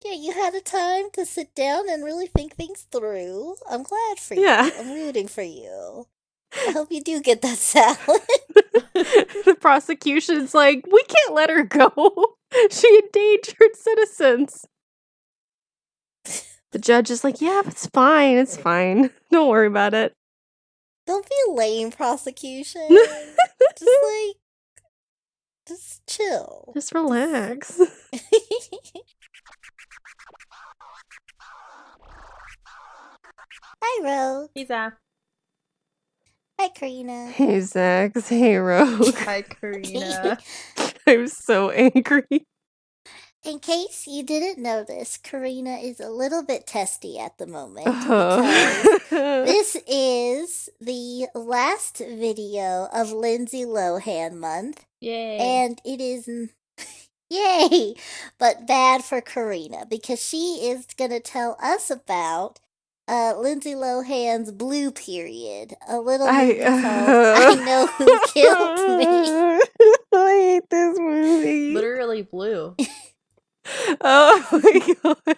Yeah, you had a time to sit down and really think things through. I'm glad for Yeah. you. I'm rooting for you. I hope you do get that salad. The prosecution's like, we can't let her go. She endangered citizens. The judge is like, yeah, it's fine. It's fine. Don't worry about it. Don't be lame, prosecution. Just just chill. Just relax. Hi, Rogue. Hey, Zach. Hi, Carina. Hey, Zach. Hey, Rogue. Hi, Carina. I'm so angry. In case you didn't notice, Carina is a little bit testy at the moment because this is the last video of Lindsay Lohan month. Yay. And it is, yay, but bad for Carina because she is going to tell us about Lindsay Lohan's blue period. A little movie called I Know Who Killed Me. I hate this movie. Literally blue. Oh my god.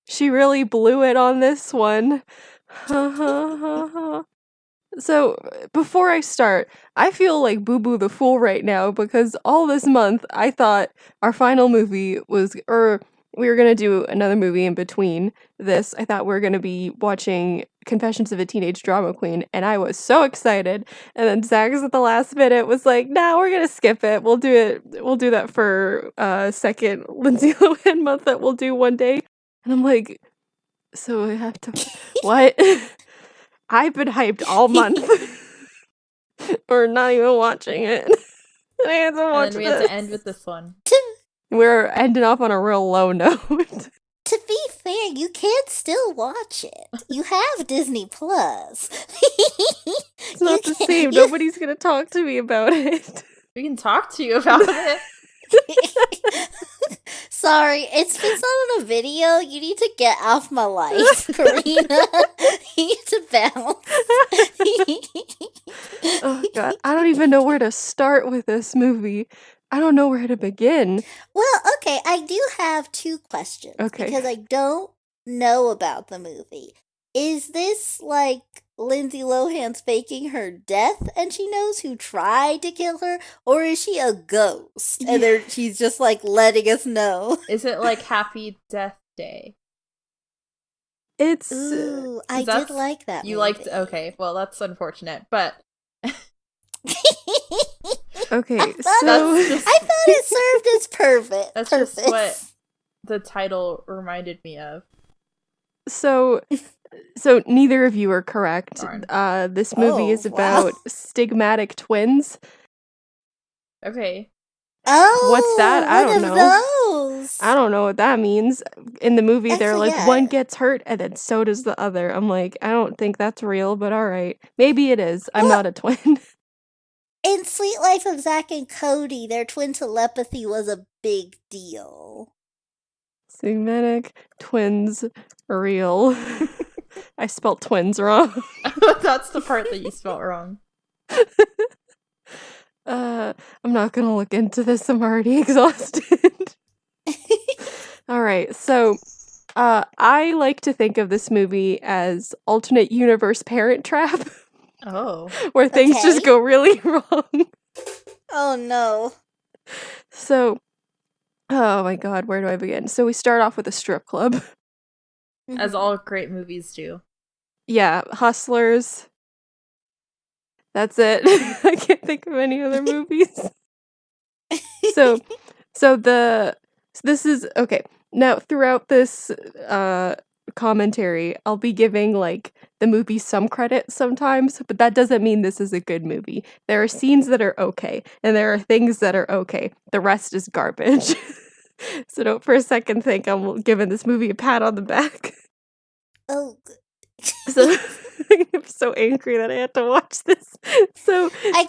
She really blew it on this one. So, before I start, I feel like Boo Boo the Fool right now because all this month I thought our final movie was, or we were gonna do another movie in between this. I thought we were gonna be watching Confessions of a Teenage Drama Queen, and I was so excited. And then Zags at the last minute was like, "Nah, we're gonna skip it. We'll do it. We'll do that for second Lindsay Lohan month that we'll do one day." And I'm like, so I have to what? I've been hyped all month. We're not even watching it. And I had to watch And then we have to end with this one. We're ending off on a real low note. To be fair, you can still watch it. You have Disney Plus. It's not the same. Nobody's gonna talk to me about it. We can talk to you about it. Sorry, it's been on a video. You need to get off my life, Carina. You need to bounce. Oh god, I don't even know where to start with this movie. I don't know where to begin. Well, okay, I do have two questions. Okay. Because I don't know about the movie. Is this like Lindsay Lohan's faking her death and she knows who tried to kill her? Or is she a ghost? And she's just like letting us know. Is it like Happy Death Day? It's Ooh, I did like that. You movie. liked, okay, well that's unfortunate, but okay, I thought it served its purpose. That's just what the title reminded me of. So neither of you are correct. Darn. This movie is about stigmatic twins. Okay. Oh, what's that? I don't know. Those. I don't know what that means. In the movie, they're Actually, like, yeah. one gets hurt and then so does the other. I'm like, I don't think that's real, but alright. Maybe it is. I'm not a twin. In Sweet Life of Zack and Cody, their twin telepathy was a big deal. Stigmatic twins real. I spelled twins wrong. That's the part that you spelled wrong. I'm not gonna look into this. I'm already exhausted. Alright, so I like to think of this movie as alternate universe Parent Trap. Oh. Where things just go really wrong. Oh no. So, oh my god, where do I begin? So we start off with a strip club. As all great movies do. Yeah, Hustlers. That's it. I can't think of any other movies. So this is okay. Now throughout this commentary, I'll be giving like the movie some credit sometimes, but that doesn't mean this is a good movie. There are scenes that are okay, and there are things that are okay. The rest is garbage. So don't for a second think I'm giving this movie a pat on the back. Oh. So I'm so angry that I had to watch this. So I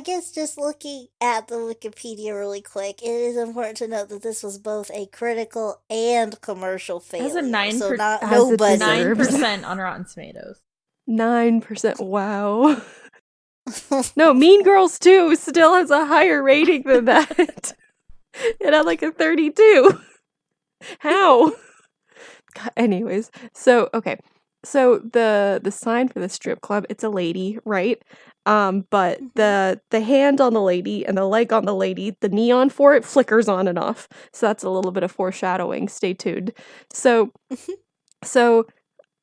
guess just looking at the Wikipedia really quick, it is important to note that this was both a critical and commercial failure. It has a so not as no it budget. deserves. 9% on Rotten Tomatoes. 9%. Wow. No, Mean Girls 2 still has a higher rating than that. It had like a 32. How? God, anyways, so okay. So the sign for the strip club, it's a lady, right? But Mm-hmm. the hand on the lady and the leg on the lady, the neon for it flickers on and off. So that's a little bit of foreshadowing. Stay tuned. So so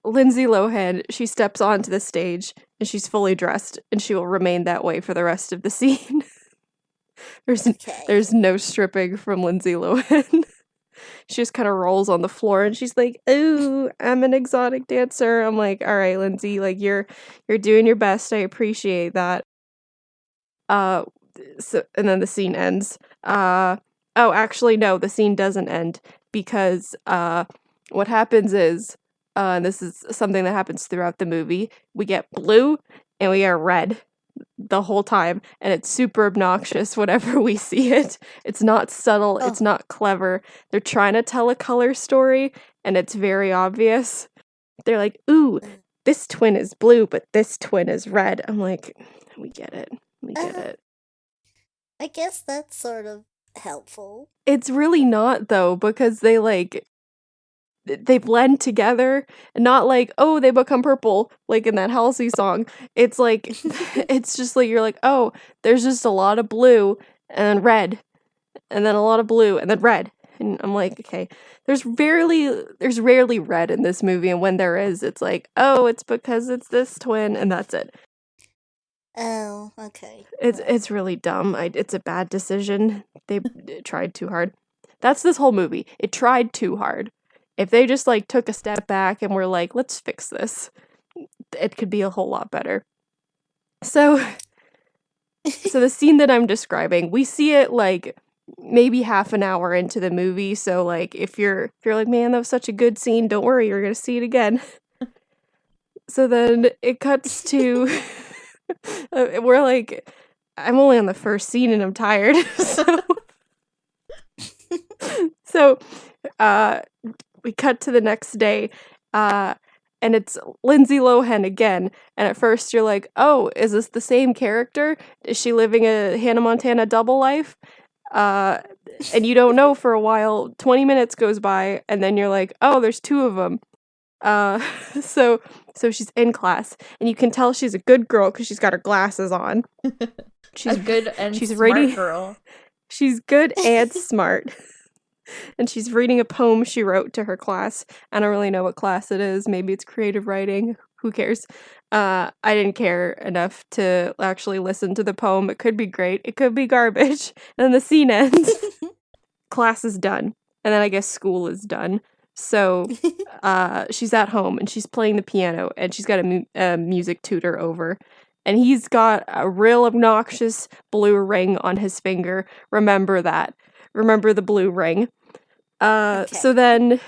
Lindsay Lohan, she steps onto the stage and she's fully dressed and she will remain that way for the rest of the scene. there's Okay. there's no stripping from Lindsay Lohan. She just kind of rolls on the floor and she's like, "Ooh, I'm an exotic dancer." I'm like, "All right, Lindsay, like you're doing your best. I appreciate that." Uh so and then the scene ends. Oh, actually no, the scene doesn't end because what happens is and this is something that happens throughout the movie. We get blue and we get red the whole time, and it's super obnoxious whenever we see it. It's not subtle, it's Oh. not clever. They're trying to tell a color story, and it's very obvious. They're like, "Ooh, Uh, this twin is blue, but this twin is red." I'm like, "We get it. We get uh, it." I guess that's sort of helpful. It's really not though, because they blend together, not like, oh, they become purple, like in that Halsey song. It's like, it's just like, you're like, oh, there's just a lot of blue and red, and then a lot of blue and then red. And I'm like, okay, there's rarely red in this movie, and when there is, it's like, oh, it's because it's this twin, and that's it. Oh, okay. It's really dumb. It's a bad decision. They tried too hard. That's this whole movie. It tried too hard. If they just like took a step back and were like, let's fix this, it could be a whole lot better. So so the scene that I'm describing, we see it like maybe half an hour into the movie. So like if you're like, man, that was such a good scene, don't worry, you're gonna see it again. So then it cuts to we're like, I'm only on the first scene and I'm tired. So uh we cut to the next day, uh and it's Lindsay Lohan again. And at first you're like, oh, is this the same character? Is she living a Hannah Montana double life? Uh and you don't know for a while. 20 minutes goes by and then you're like, oh, there's two of them. Uh so so she's in class and you can tell she's a good girl because she's got her glasses on. A She's good and she's smart reading. girl. She's good and smart. And she's reading a poem she wrote to her class. I don't really know what class it is. Maybe it's creative writing. Who cares? I didn't care enough to actually listen to the poem. It could be great. It could be garbage. And then the scene ends. Class is done. And then I guess school is done. So she's at home and she's playing the piano and she's got a music tutor over. And he's got a real obnoxious blue ring on his finger. Remember that. Remember the blue ring. So Okay. then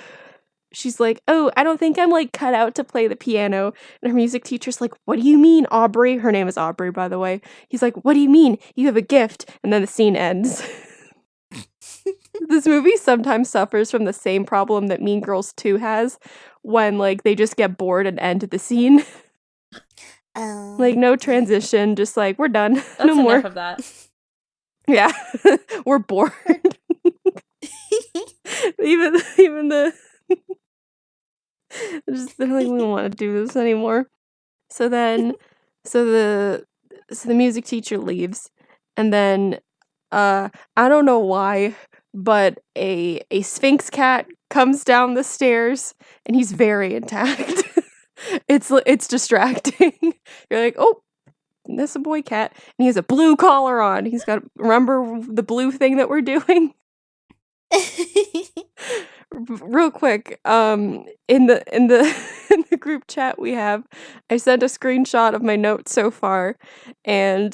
she's like, "Oh, I don't think I'm like cut out to play the piano." And her music teacher's like, "What do you mean, Aubrey?" Her name is Aubrey, by the way. He's like, "What do you mean? You have a gift." And then the scene ends. This movie sometimes suffers from the same problem that Mean Girls 2 has when like they just get bored and end the scene. Like no Yeah. transition, just like we're done. No That's enough more. of that. Yeah. We're bored. Even the they're like, we don't want to do this anymore. So then, so the so the music teacher leaves, and then I don't know why, but a Sphinx cat comes down the stairs, and he's very intact. It's distracting. You're like, oh, that's a boy cat, and he has a blue collar on. He's got remember the blue thing that we're doing. Real quick, in the in the group chat we have, I sent a screenshot of my notes so far, and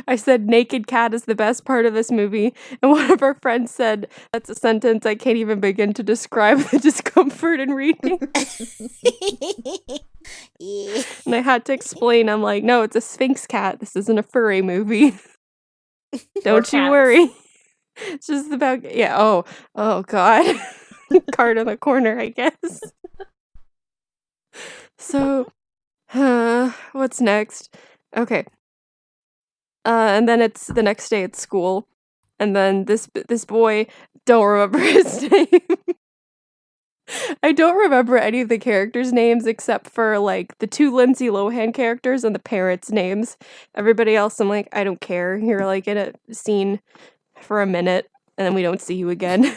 I said naked cat is the best part of this movie, and one of our friends said that's a sentence I can't even begin to describe the discomfort in reading. Yeah. And I had to explain, I'm like, no, it's a Sphinx cat. This isn't a furry movie. Or Don't you cats. worry. It's just about yeah, oh god. Card in the corner, I guess. So, what's next? Okay. And then it's the next day at school, And then this boy, don't remember his name. I don't remember any of the characters' names except for like the two Lindsay Lohan characters and the parents' names. Everybody else, I'm like, I don't care. You're like in a scene for a minute and then we don't see you again.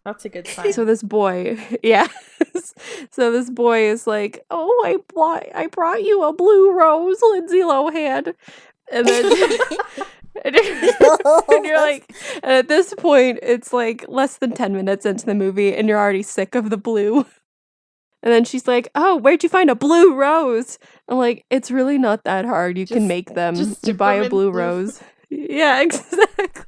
That's a good sign. So this boy, yeah. So this boy is like, "Oh, I brought you a blue rose, Lindsay Lohan," and then and you're like, and at this point, it's like less than 10 minutes into the movie, and you're already sick of the blue. And then she's like, "Oh, where'd you find a blue rose?" I'm like, "It's really not that hard. You can make them. just You dip buy them a in blue blue. rose." Yeah, exactly.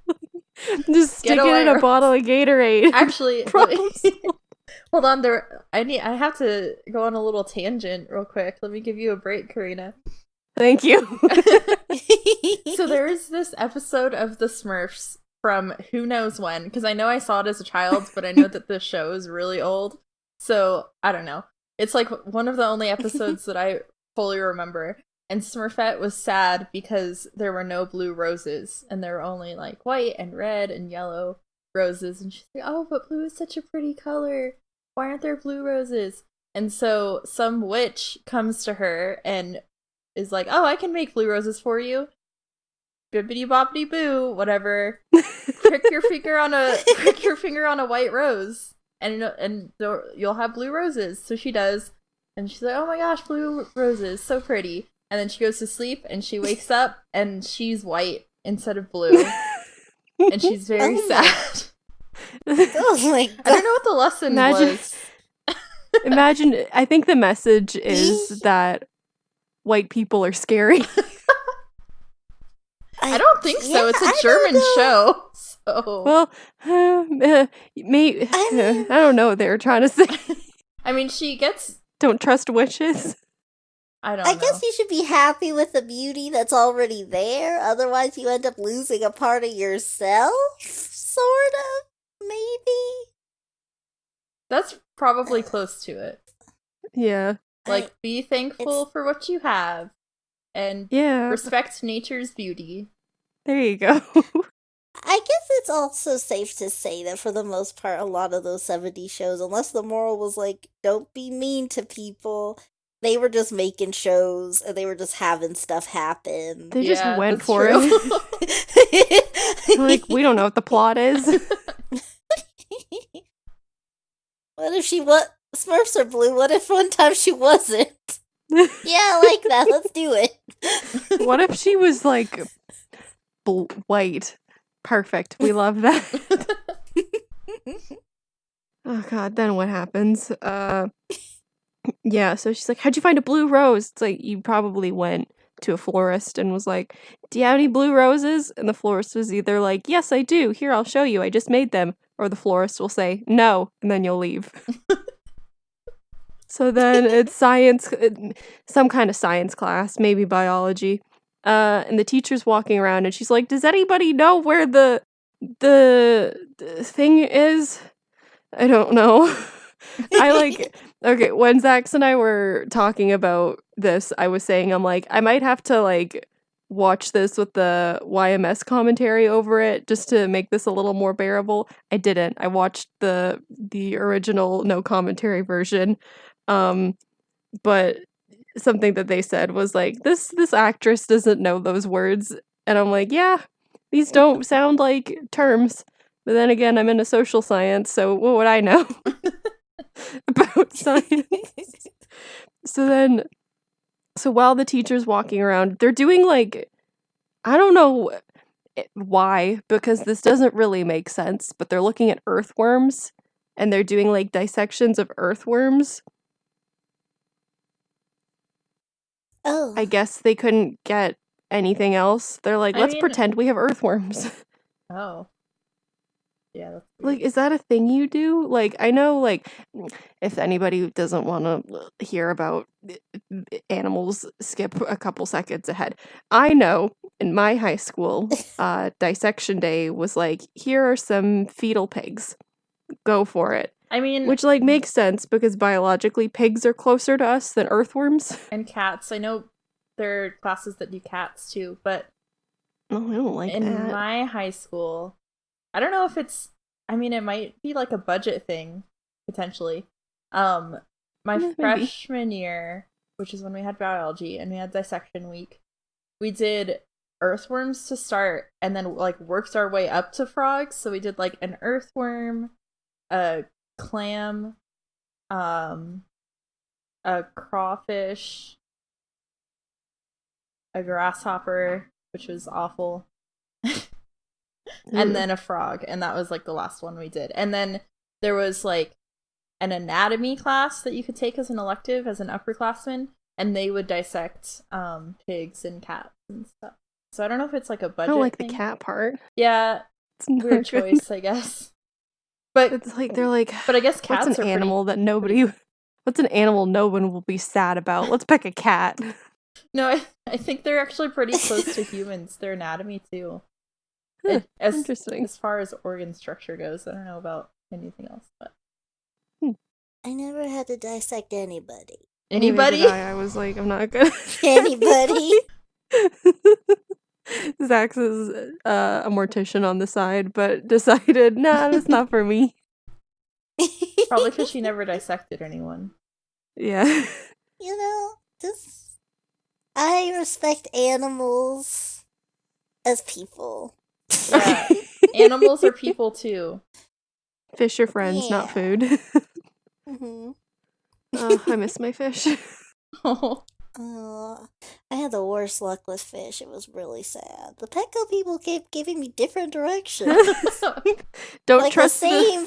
Just Get stick a it in a white bottle of Gatorade. Actually, Problem hold on. I have to go on a little tangent real quick. Let me give you a break, Karina. Thank you. So there is this episode of The Smurfs from who knows when, because I know I saw it as a child, but I know that the show is really old. So I don't know. It's like one of the only episodes that I fully remember. And Smurfette was sad because there were no blue roses, and there were only like white and red and yellow roses. And she's like, "Oh, but blue is such a pretty color. Why aren't there blue roses?" And so some witch comes to her and is like, "Oh, I can make blue roses for you. Bibbidi bobbidi boo, whatever. Prick your finger on a white rose, and you'll have blue roses." So she does, and she's like, "Oh my gosh, blue roses, so pretty." And then she goes to sleep, and she wakes up, and she's white instead of blue, and she's very sad. Oh my god. I don't know what the lesson was. Imagine, I think the message is that white people are scary. I don't think so. It's a German show. So Well, I don't know what they were trying to say. I mean, she gets. Don't trust witches. I don't know. I guess you should be happy with the beauty that's already there. Otherwise, you end up losing a part of yourself, sort of, maybe. That's probably close to it. Yeah. Like, be thankful for what you have, and respect nature's beauty. There you go. I guess it's also safe to say that for the most part, a lot of those 70s shows, unless the moral was like, don't be mean to people, they were just making shows and they were just having stuff happen. They just went for it. Like, we don't know what the plot is. What if Smurfs are blue? What if one time she wasn't? Yeah, I like that. Let's do it. What if she was like white? Perfect. We love that. Oh god, then what happens? Yeah, so she's like, "How'd you find a blue rose?" It's like, you probably went to a florist and was like, "Do you have any blue roses?" And the florist was either like, "Yes, I do. Here, I'll show you. I just made them." Or the florist will say, "No," and then you'll leave. So then it's some kind of science class, maybe biology. And the teacher's walking around and she's like, "Does anybody know where the thing is?" I don't know. Okay, when Zax and I were talking about this, I was saying, I'm like, I might have to like watch this with the YMS commentary over it just to make this a little more bearable. I didn't. I watched the original no commentary version. But something that they said was like, this actress doesn't know those words. And I'm like, yeah, these don't sound like terms. But then again, I'm into social science, so what would I know about science? So while the teacher's walking around, they're doing like, I don't know why, because this doesn't really make sense, but they're looking at earthworms and they're doing like dissections of earthworms. Oh. I guess they couldn't get anything else. They're like, let's pretend we have earthworms. Oh. Yeah, that's weird. Like, is that a thing you do? Like, I know, like, if anybody doesn't want to hear about animals, skip a couple seconds ahead. I know in my high school, dissection day was like, here are some fetal pigs. Go for it. I mean, which like makes sense because biologically pigs are closer to us than earthworms. And cats. I know there are classes that do cats too, but oh, I don't like in that. my high school, I don't know if it's. I mean, it might be like a budget thing potentially. My Maybe. freshman year, which is when we had biology and we had dissection week, we did earthworms to start, and then like worked our way up to frogs. So we did like an earthworm, a clam, a crawfish, a grasshopper, which was awful, and then a frog, and that was like the last one we did. And then there was like an anatomy class that you could take as an elective as an upperclassman, and they would dissect pigs and cats and stuff. So I don't know if it's like a budget I don't like thing. the cat part. Yeah, It's not weird good. choice, I guess. But It's like they're like, but I guess cats what's are an animal that nobody? What's an animal no one will be sad about? Let's pick a cat. No, I think they're actually pretty close to humans. Their anatomy too. Huh, As interesting. as far as organ structure goes, I don't know about anything else, but I never had to dissect anybody. anybody? Neither did I was like, I'm not good. Anybody? Zax is a mortician on the side, but decided, nah, that's not for me. Probably because she never dissected anyone. Yeah. You know, just I respect animals as people. Yeah, animals are people too. Fish are friends, not Yeah. food. Hmm. Oh, I miss my fish. Oh, I had the worst luck with fish. It was really sad. The Petco people kept giving me different directions. Don't like trust the same.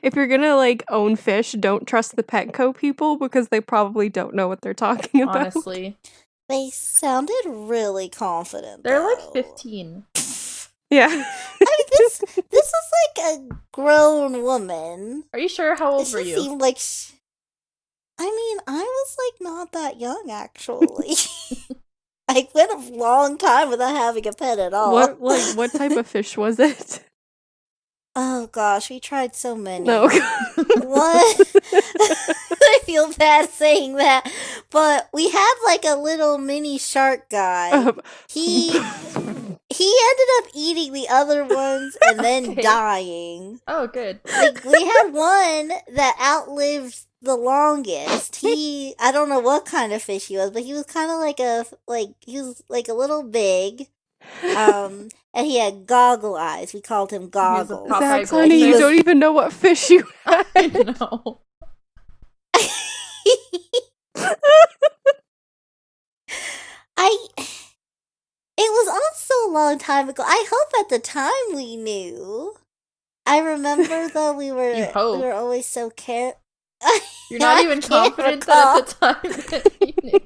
If you're gonna like own fish, don't trust the Petco people because they probably don't know what they're talking about. honestly, They sounded really confident. they're like though. 15. Yeah. I mean, this is like a grown woman. Are you sure? How old She were you? seemed like. I mean, I was like not that young actually. I went a long time without having a pet at all. What type of fish was it? Oh gosh, we tried so many. No. What? I feel bad saying that, but we had like a little mini shark guy. He ended up eating the other ones and then Okay. dying. Oh, good. Like we had one that outlived the longest. I don't know what kind of fish he was, but he was kind of he was like a little big. And he had goggle eyes. We called him Goggles. Popeye Zax, honey, you goldfish. don't even know what fish you had. I know. It was also a long time ago. I hope at the time we knew. I remember though we were always so You're not even confident that at the time that you knew.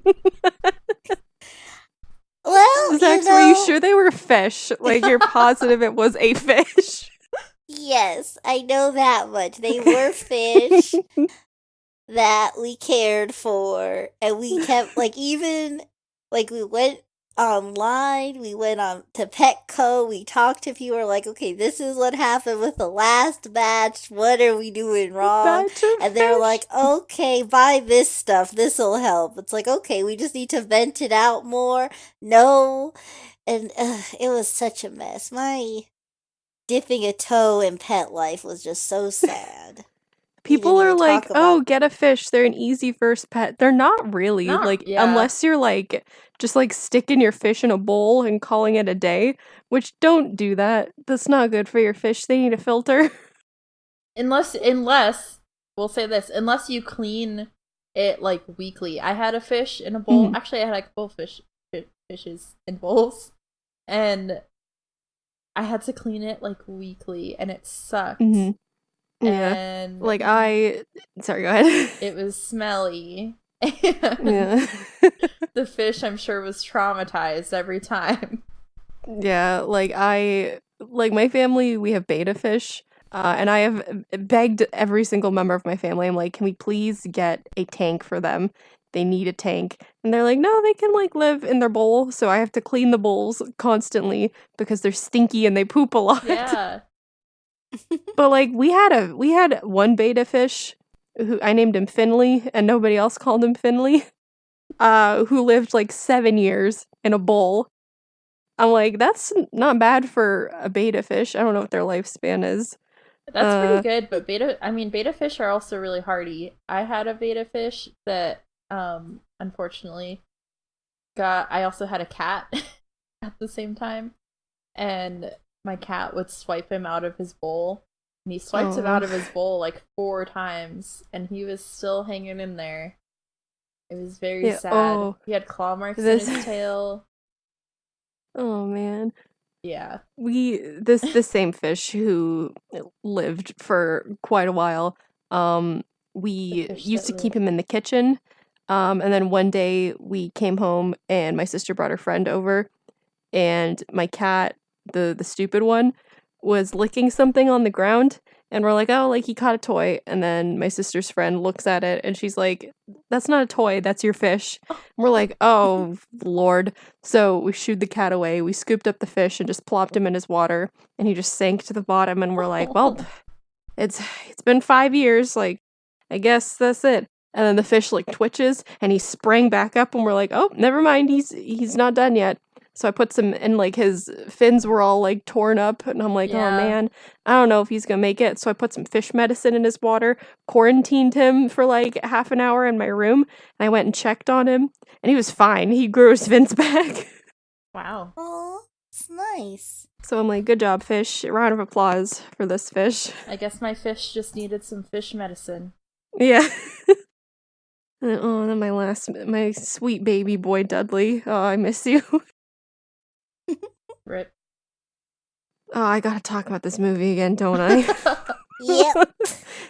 Well, Zax, were you sure they were fish? Like, you're positive it was a fish? Yes, I know that much. They were fish that we cared for, and we kept, like, even, like, we went online, we went on to Petco, we talked to people, like, okay, this is what happened with the last batch, what are we doing wrong? And they're like, okay, buy this stuff, this'll help. It's like, okay, we just need to vent it out more. No. And it was such a mess. My dipping a toe in pet life was just so sad. People are like, oh, get a fish. They're an easy first pet. They're not really. Unless you're like, just like sticking your fish in a bowl and calling it a day, which don't do that. That's not good for your fish. They need a filter. Unless, we'll say this, unless you clean it like weekly. I had a fish in a bowl. Mhm. Actually, I had like a full fishes in bowls. And I had to clean it like weekly, and it sucked. Mhm. Yeah. And like sorry, go ahead. It was smelly. Yeah. The fish, I'm sure, was traumatized every time. Yeah, like my family, we have betta fish, and I have begged every single member of my family. I'm like, can we please get a tank for them? They need a tank. And they're like, no, they can like live in their bowl. So I have to clean the bowls constantly because they're stinky and they poop a lot. Yeah. But like we had one betta fish who I named him Finley and nobody else called him Finley. Who lived like 7 years in a bowl. I'm like, that's not bad for a betta fish. I don't know what their lifespan is. That's pretty good, but beta fish are also really hardy. I had a beta fish that unfortunately I also had a cat at the same time, and my cat would swipe him out of his bowl. And he swiped him out of his bowl like 4 times, and he was still hanging in there. It was very sad. He had claw marks in his tail. Oh man. Yeah. This same fish who lived for quite a while, we used to keep him in the kitchen. And then one day we came home and my sister brought her friend over, and my cat, the stupid one, was licking something on the ground, and we're like, oh, like he caught a toy. And then my sister's friend looks at it and she's like, that's not a toy, that's your fish. And we're like, oh Lord. So we shooed the cat away, we scooped up the fish and just plopped him in his water, and he just sank to the bottom, and we're like, well, it's been 5 years, like I guess that's it. And then the fish like twitches and he sprang back up, and we're like, oh, never mind, he's not done yet. So I put some, and like his fins were all like torn up, and I'm like, oh man, I don't know if he's gonna make it. So I put some fish medicine in his water, quarantined him for like half an hour in my room, and I went and checked on him, and he was fine. He grew his fins back. Wow. Oh, it's nice. So I'm like, good job, fish. A round of applause for this fish. I guess my fish just needed some fish medicine. Yeah. And then my sweet baby boy, Dudley. Oh, I miss you. Rip. Oh, I gotta talk about this movie again, don't I? Yep.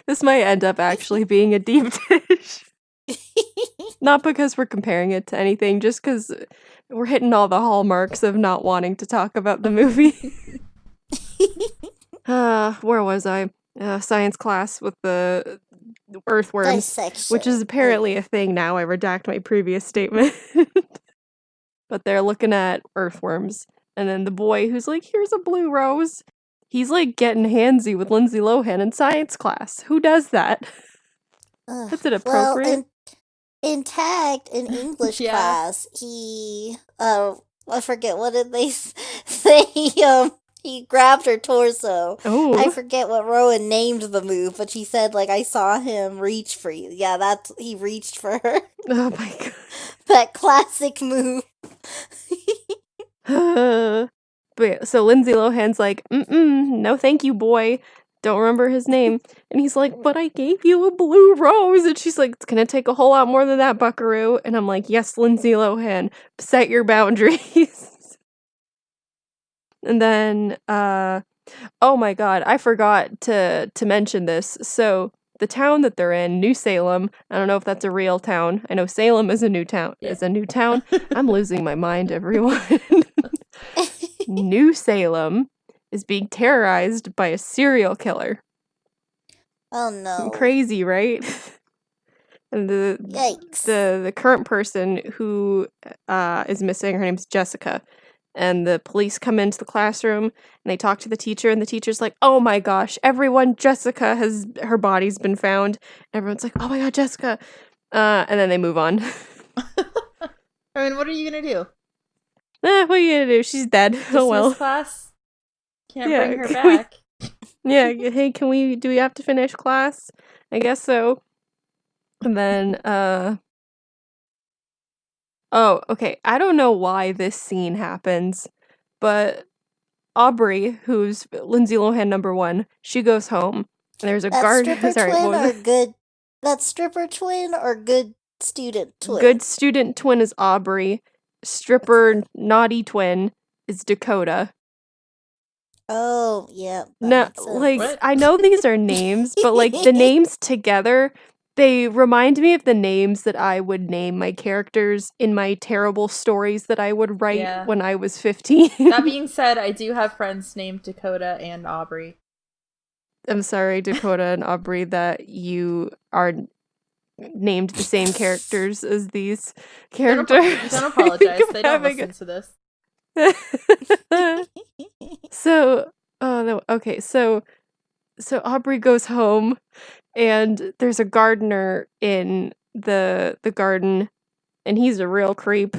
This might end up actually being a deep dish. Not because we're comparing it to anything, just because we're hitting all the hallmarks of not wanting to talk about the movie. Where was I? Science class with the earthworms, Dissection. which is apparently a thing now. I redact my previous statement. But they're looking at earthworms, and then the boy who's like, here's a blue rose, he's like getting handsy with Lindsay Lohan in science class. Who does that? That's inappropriate. Well, in Tagged in English class, he I forget, what did they say? He grabbed her torso. Oh, I forget what Rowan named the move, but she said, like, I saw him reach for you. Yeah, he reached for her. Oh my god. That classic move. But yeah, so Lindsay Lohan's like, no thank you, boy. Don't remember his name. And he's like, but I gave you a blue rose. And she's like, it's gonna take a whole lot more than that, buckaroo. And I'm like, yes, Lindsay Lohan, set your boundaries. And then, oh my god, I forgot to mention this. So the town that they're in, New Salem, I don't know if that's a real town. I know Salem is a new town. I'm losing my mind, everyone. New Salem is being terrorized by a serial killer. Oh no. Crazy, right? And Yikes. the current person who is missing, her name's Jessica. And the police come into the classroom and they talk to the teacher, and the teacher's like, oh my gosh, everyone, her body's been found. And everyone's like, oh my god, Jessica. And then they move on. I mean, what are you gonna do? What are you gonna do? She's dead. Oh well. Class? Can't bring her back. Yeah, hey, do we have to finish class? I guess so. And then, oh, okay, I don't know why this scene happens, but Aubrey, who's Lindsay Lohan #1, she goes home, and there's a guard. Sorry, what was it? Good. That stripper twin or good student twin? Good student twin is Aubrey. Stripper naughty twin is Dakota. Oh, yeah. No, like, what? I know these are names, but like the names together, they remind me of the names that I would name my characters in my terrible stories that I would write when I was 15. That being said, I do have friends named Dakota and Aubrey. I'm sorry, Dakota and Aubrey, that you are named the same characters as these characters. Don't apologize. They don't listen to this. So, okay, so Aubrey goes home, and there's a gardener in the garden, and he's a real creep.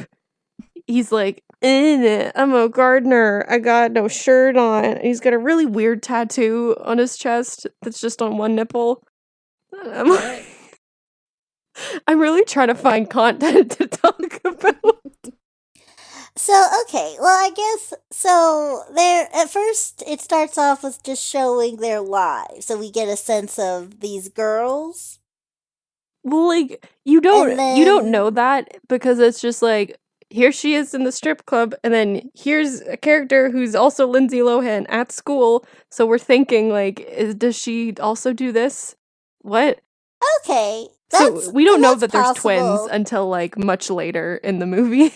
He's like, I'm a gardener. I got no shirt on. And he's got a really weird tattoo on his chest that's just on one nipple. I'm, What? I'm really trying to find content to talk about. So, okay, well, I guess, so there, at first, it starts off with just showing their lives. So we get a sense of these girls, Well, like you and don't know then, that because it's just like here she is in the strip club, and then here's a character who's also Lindsay Lohan at school. So we're thinking like, does she also do this? What? okay, So we don't know that's that there's twins possible. until like much later in the movie.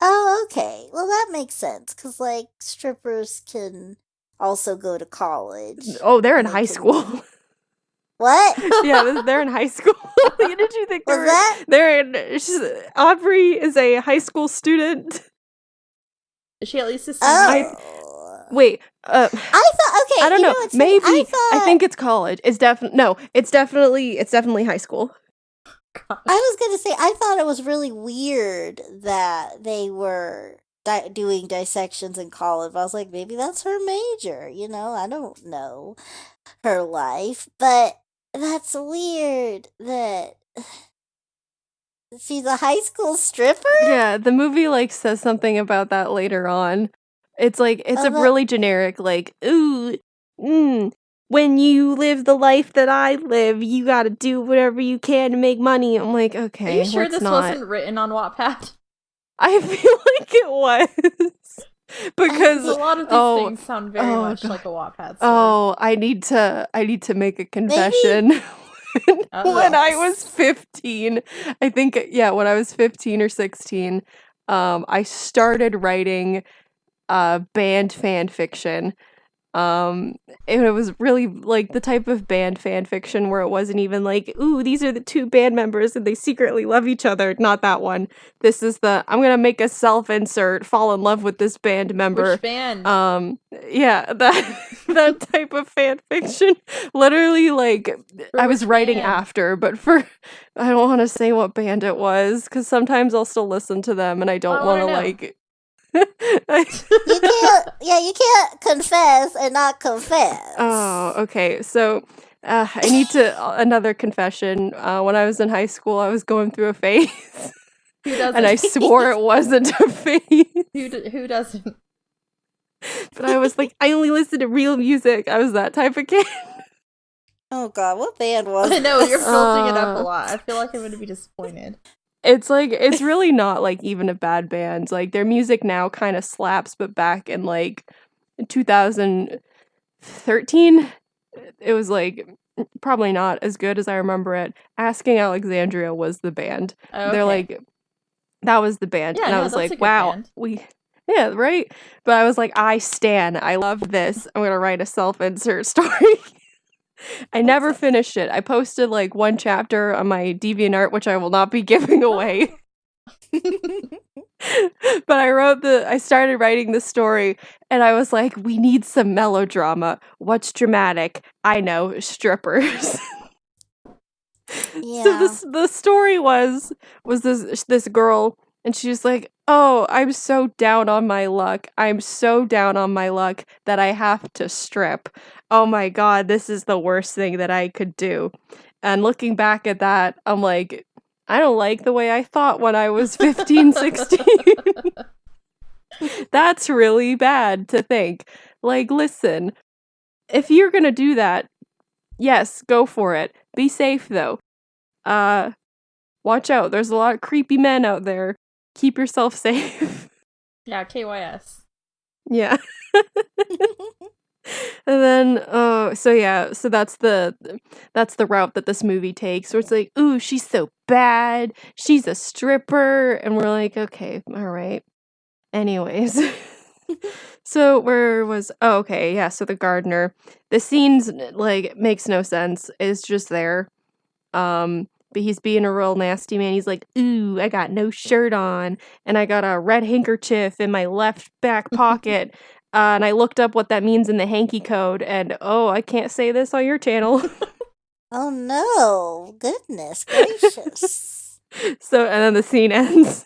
Oh, okay, well, that makes sense, because, like, strippers can also go to college, Oh, they're in and they high can school. be, what? Yeah, they're in high school. Did you think Was that? they're in? Aubrey is a high school student. Is she at least a I senior? Oh. wait. I thought, I okay, don't you know know. what's funny? Maybe I think it's college. It's definitely high school. God. I was gonna say, I thought it was really weird that they were doing dissections in college. I was like, maybe that's her major, I don't know her life, but that's weird that she's a high school stripper? Yeah, the movie like says something about that later on. It's like it's Oh, a really generic like, ooh, when you live the life that I live, you got to do whatever you can to make money. I'm like, Are you okay, sure let's this not. wasn't written on Wattpad? I feel like it was Because because a lot of these things sound very much god. like a Wattpad story. Oh, I need to make a maybe, confession. When I was yes. 15, I think when I was 15 or 16, I started writing band fan fiction. Um, and it was really like the type of band fan fiction where it wasn't even like, ooh, these are the two band members and they secretly love each other. Not that one. This is I'm gonna make a self-insert, fall in love with this band member. Which band? Yeah, that that type of fan fiction. Literally, like For I was which writing band? after, but I don't want to say what band it was because sometimes I'll still listen to them and I don't I want want to to know. like. You can't confess and not confess. Oh, okay. So I need another confession. When I was in high school, I was going through a phase, Who and I doesn't? swore it wasn't a phase. Who doesn't? But I was like, I only listen to real music. I was that type of kid. Oh god, what band was I know, you're this? building it up a lot. I feel like I'm going to be disappointed. It's like it's really not like even a bad band. Like their music now kind of slaps, but back in like 2013, it was like probably not as good as I remember it. Asking Alexandria was the band. Oh, They're okay. like that was the band, Yeah, and I no, was that's a like, good wow, band. yeah, right. But I was like, I stan. I love this. I'm gonna write a self-insert story. I never finished it. I posted like one chapter on my DeviantArt, which I will not be giving away. But I started writing the story and I was like, we need some melodrama. What's dramatic? I know, strippers. So Yeah. the story was this girl and she's like, "Oh, I'm so down on my luck. I'm so down on my luck that I have to strip. Oh my god, this is the worst thing that I could do." And looking back at that, I'm like, I don't like the way I thought when I was 15, 16. That's really bad to think. Like, listen, if you're going to do that, yes, go for it. Be safe though. Uh Watch out. There's a lot of creepy men out there. Keep yourself safe. Yeah, KYS. Yeah. And then so that's the route that this movie takes. Where it's like, ooh, she's so bad. She's a stripper, and we're like, okay, all right. Anyways. So okay, yeah, so the gardener. The scene's like makes no sense. It's just there. But he's being a real nasty man. He's like, ooh, I got no shirt on, and I got a red handkerchief in my left back pocket. And I looked up what that means in the hanky code, and oh, I can't say this on your channel. Oh no, goodness gracious. So, and then the scene ends.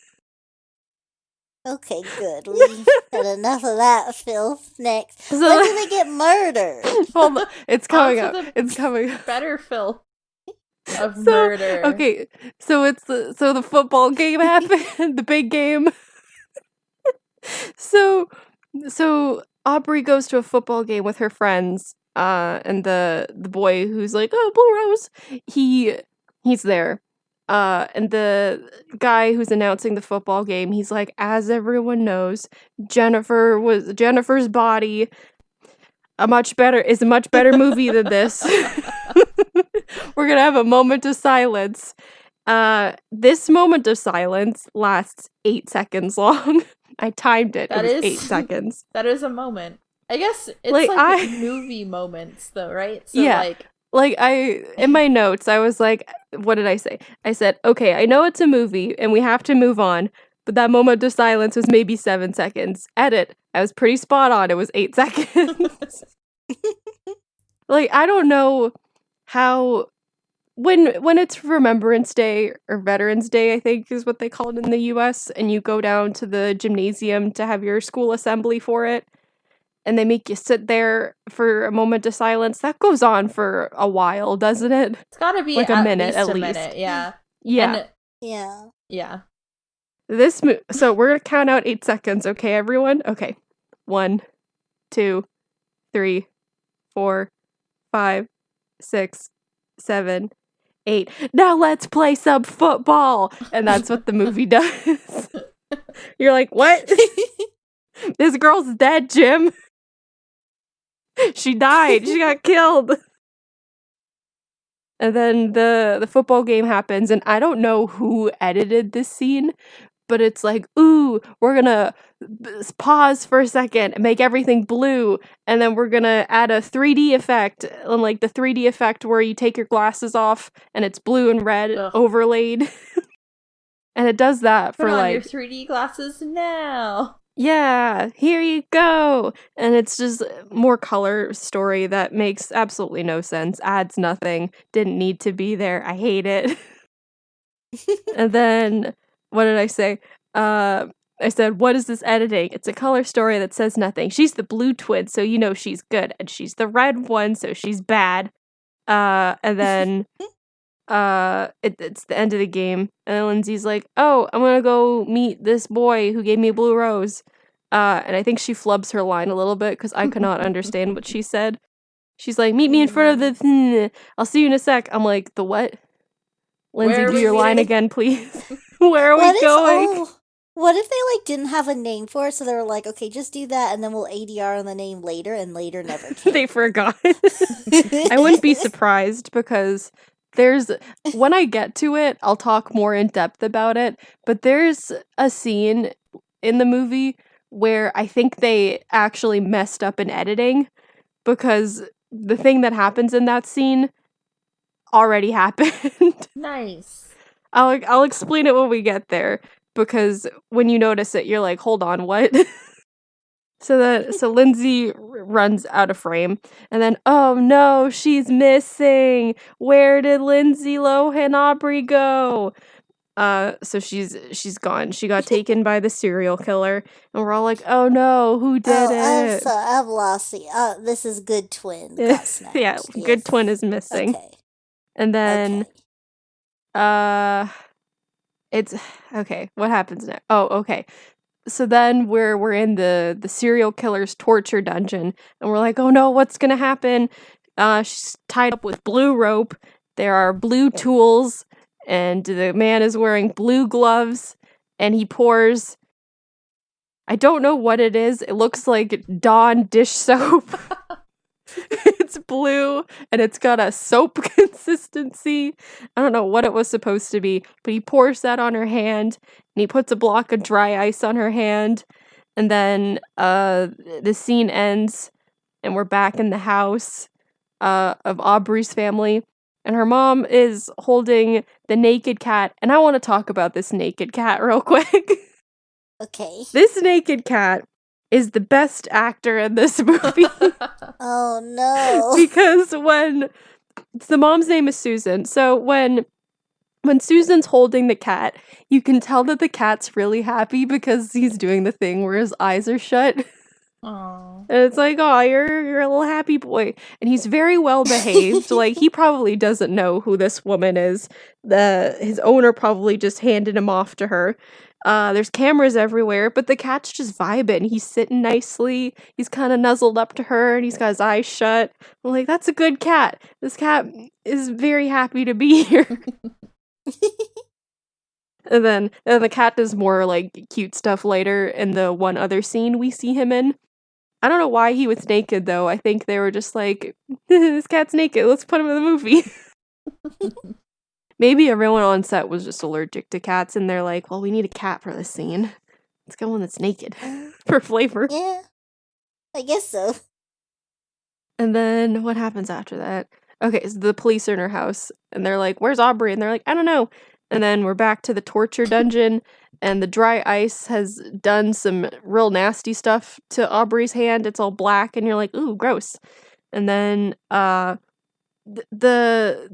Okay, good. We had enough of that filth. Next. So When do they get murdered? hold on, it's On coming to up. the It's coming up. better filth of So murder. okay, so the football game happened, the big game. So so Aubrey goes to a football game with her friends, and the boy who's like, "Oh, Blue Rose," he's there. And the guy who's announcing the football game, he's like, "As everyone knows, Jennifer's Body is a much better movie than this." We're gonna have a moment of silence. This moment of silence lasts 8 seconds long. I timed it. It That was 8 is seconds. that is a moment. I guess it's Like like I movie moments though, right? So yeah. like Like I in my notes I was like, what did I say? I said, "Okay, I know it's a movie and we have to move on, but that moment of silence was maybe 7 seconds." Edit. I was pretty spot on. It was 8 seconds. Like I don't know how when it's Remembrance Day or Veterans Day, I think is what they call it in the US, and you go down to the gymnasium to have your school assembly for it, and they make you sit there for a moment of silence, that goes on for a while, doesn't it? it's gotta be Like a at minute least at a least. minute, yeah. Yeah. And Yeah. yeah. So we're gonna count out 8 seconds, okay, everyone? Okay. 1, 2, 3, 4, 5, 6, 7, 8. Now let's play some football. And that's what the movie does. You're like, what? This girl's dead, Jim. She died. She got killed. And then the football game happens, and I don't know who edited this scene, but it's like, ooh, we're gonna pause for a second and make everything blue, and then we're gonna add a 3D effect, and like the 3D effect where you take your glasses off and it's blue and red Ugh. overlaid. And it does that Put for on your like, 3D glasses now. yeah, here you go. And it's just more color story that makes absolutely no sense, adds nothing, didn't need to be there. I hate it. And then what did I say? I said, "What is this editing? It's a color story that says nothing. She's the blue twin, so you know she's good, and she's the red one, so she's bad." And then it's the end of the game, and then Lindsay's like, "Oh, I'm gonna go meet this boy who gave me a blue rose." And I think she flubs her line a little bit because I could not understand what she said. She's like, "Meet me in front of the I'll see you in a sec." I'm like, "The what?" Lindsay, Where are do we your line meeting? again, please. Where are What we if going? what if they like didn't have a name for it, so they were like, okay, just do that, and then we'll ADR on the name later, and later never They came. forgot. I wouldn't be surprised because when I get to it, I'll talk more in depth about it, but there's a scene in the movie where I think they actually messed up in editing because the thing that happens in that scene already happened. Nice. I'll explain it when we get there because when you notice it, you're like, "Hold on, what?" So Lindsay runs out of frame, and then oh no, she's missing. Where did Lindsay Lohan Aubrey go? So she's gone. She got taken by the serial killer, and we're all like, "Oh no, who did Oh, it?" I've lost the. This is good twin got Yeah, snatched. good twin Yes. is missing, Okay. and then Okay. uh, it's okay. What happens next? Oh, okay. So then we're in the serial killer's torture dungeon, and we're like, "Oh no, what's gonna happen?" She's tied up with blue rope. There are blue tools, and the man is wearing blue gloves, and he pours. I don't know what it is. It looks like Dawn dish soap. It's blue and it's got a soap consistency. I don't know what it was supposed to be, but he pours that on her hand and he puts a block of dry ice on her hand. And then the scene ends and we're back in the house of Aubrey's family. And her mom is holding the naked cat. And I want to talk about this naked cat real quick. Okay. This naked cat is the best actor in this movie. Oh no. Because the mom's name is Susan. So when when Susan's holding the cat, you can tell that the cat's really happy because he's doing the thing where his eyes are shut. Aww. And it's like, oh, you're a little happy boy. And he's very well behaved. Like, he probably doesn't know who this woman is. His owner probably just handed him off to her. There's cameras everywhere, but the cat's just vibing. He's sitting nicely. He's kind of nuzzled up to her, and he's got his eyes shut. I'm like, that's a good cat. This cat is very happy to be here. And then the cat does more, like, cute stuff later in the one other scene we see him in. I don't know why he was naked, though. I think they were just like, this cat's naked, let's put him in the movie. Maybe everyone on set was just allergic to cats, and they're like, well, we need a cat for this scene. Let's get one that's naked for flavor. Yeah, I guess so. And then what happens after that? Okay, so the police are in her house, and they're like, where's Aubrey? And they're like, I don't know. And then we're back to the torture dungeon, and the dry ice has done some real nasty stuff to Aubrey's hand. It's all black, and you're like, ooh, gross. And then the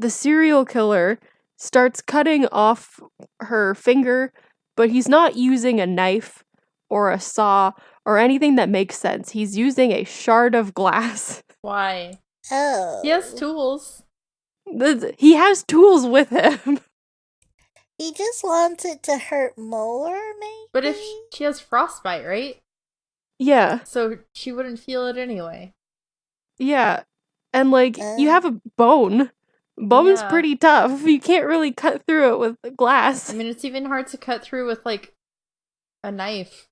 serial killer starts cutting off her finger, but he's not using a knife or a saw or anything that makes sense. He's using a shard of glass. Why? Oh. He has tools. He has tools with him. He just wants it to hurt more, maybe? But if she has frostbite, right? Yeah. So she wouldn't feel it anyway. Yeah. And, like, you have a bone. Bone's Yeah. pretty tough. You can't really cut through it with glass. I mean, it's even hard to cut through with, like, a knife.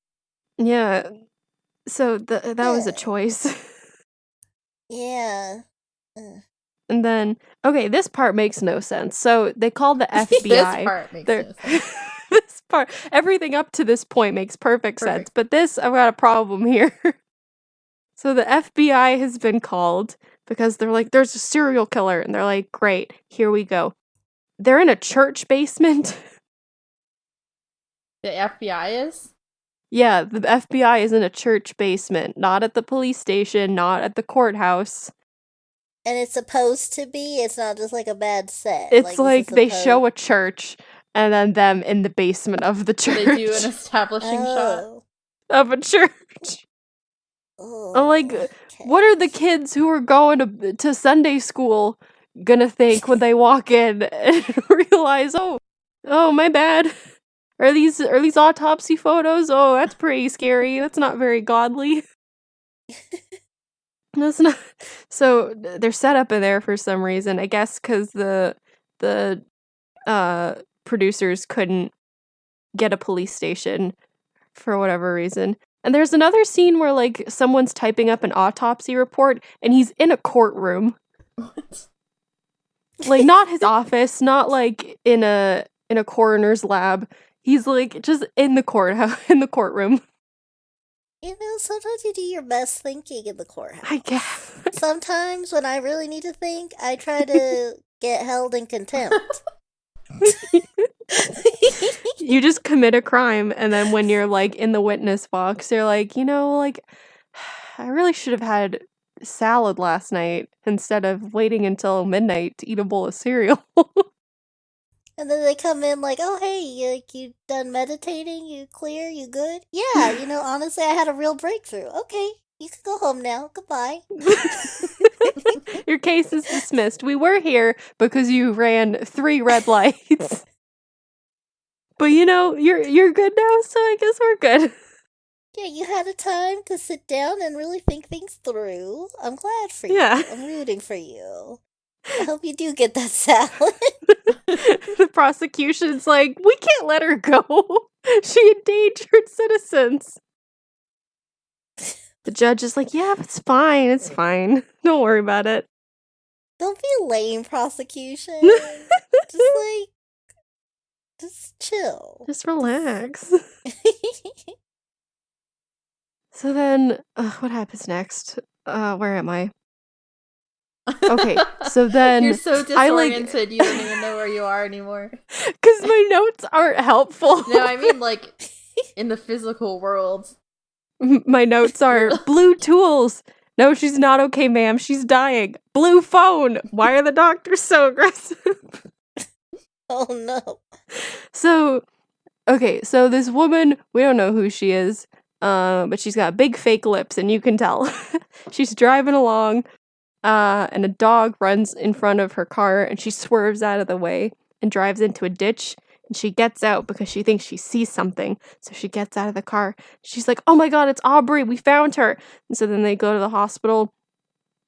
Yeah. So that was a choice. Yeah. And then, okay, this part makes no sense. So they call the FBI. This part makes no sense. This part, everything up to this point makes perfect sense. But this, I've got a problem here. So the FBI has been called because they're like, there's a serial killer. And they're like, great, here we go. They're in a church basement. The FBI is? Yeah, the FBI is in a church basement, not at the police station, not at the courthouse. And it's supposed to be? It's not just like a bad set. It's like this is they show a church and then them in the basement of the church. They do an establishing shot of a church. Oh, I'm like, what are the kids who are going to Sunday school gonna think when they walk in and realize, oh, my bad. Are these autopsy photos? Oh, that's pretty scary. That's not very godly. That's not. So they're set up in there for some reason. I guess because the producers couldn't get a police station for whatever reason. And there's another scene where, like, someone's typing up an autopsy report, and he's in a courtroom. What? Like, not his office, not like in a coroner's lab. He's like just in the courtroom. You know, sometimes you do your best thinking in the courthouse. I guess. Sometimes when I really need to think, I try to get held in contempt. You just commit a crime, and then when you're, like, in the witness box, you're like, you know, like, I really should have had salad last night instead of waiting until midnight to eat a bowl of cereal. And then they come in like, oh, hey, you done meditating? You clear? You good? Yeah, you know, honestly, I had a real breakthrough. Okay, you can go home now. Goodbye. Your case is dismissed. We were here because you ran 3 red lights. But, you know, you're good now, so I guess we're good. Yeah, you had a time to sit down and really think things through. I'm glad for you. Yeah. I'm rooting for you. I hope you do get that salad. The prosecution's like, we can't let her go. She endangered citizens. The judge is like, yeah, it's fine. Don't worry about it. Don't be a lame prosecution. Just chill. Just relax. So then, what happens next? Where am I? Okay, so then You're so disoriented, you don't even know where you are anymore. Because my notes aren't helpful. No, I mean, like, in the physical world. My notes are blue tools. No, she's not okay, ma'am. She's dying. Blue phone. Why are the doctors so aggressive? Oh no. So, okay, so this woman, we don't know who she is, but she's got big fake lips, and you can tell. She's driving along, and a dog runs in front of her car, and she swerves out of the way and drives into a ditch. And she gets out because she thinks she sees something. So she gets out of the car. She's like, "Oh my god, it's Aubrey! We found her!" And so then they go to the hospital,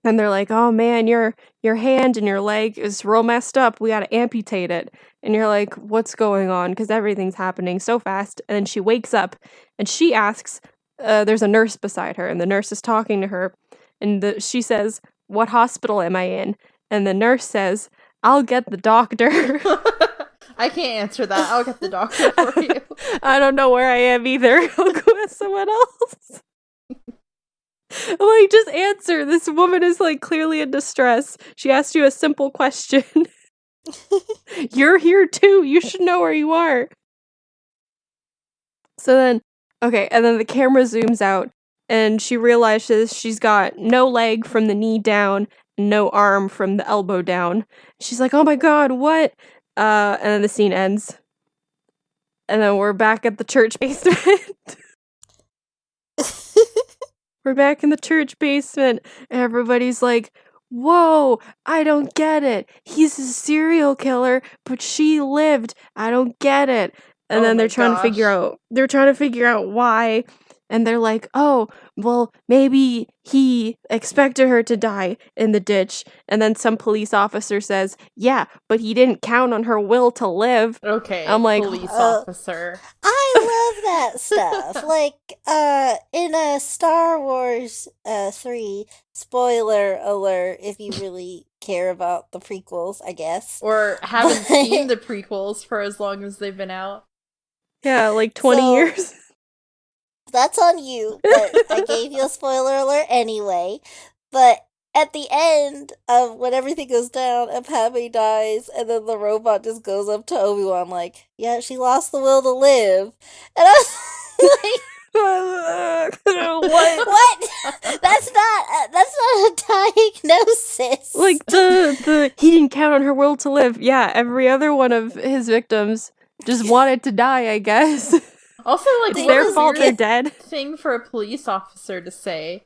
and they're like, "Oh man, your hand and your leg is real messed up. We gotta amputate it." And you're like, "What's going on?" Because everything's happening so fast. And then she wakes up, and she asks, there's a nurse beside her, and the nurse is talking to her, and she says, "What hospital am I in?" And the nurse says, "I'll get the doctor." I can't answer that. I'll get the doctor for you. I don't know where I am either. I'll go ask someone else. Like, just answer. This woman is, like, clearly in distress. She asked you a simple question. You're here too. You should know where you are. So then, okay, and then the camera zooms out, and she realizes she's got no leg from the knee down, no arm from the elbow down. She's like, "Oh my god, what?" And then the scene ends. And then we're back at the church basement. We're back in the church basement. And everybody's like, "Whoa, I don't get it. He's a serial killer, but she lived. I don't get it." And Oh then my they're trying to figure out why. And they're like, "Oh, well, maybe he expected her to die in the ditch." And then some police officer says, "Yeah, but he didn't count on her will to live." Okay, I'm like, police officer. I love that stuff. Like, in Star Wars 3, spoiler alert if you really care about the prequels, I guess. Or haven't seen the prequels for as long as they've been out. yeah, like 20 years. That's on you, but I gave you a spoiler alert anyway. But at the end of when everything goes down and Padme dies, and then the robot just goes up to Obi-Wan like, "Yeah, she lost the will to live." And I was like, what? That's not a diagnosis. Like, the he didn't count on her will to live. Yeah, every other one of his victims just wanted to die, I guess. Also, like, It's their fault they're dead. Thing for a police officer to say.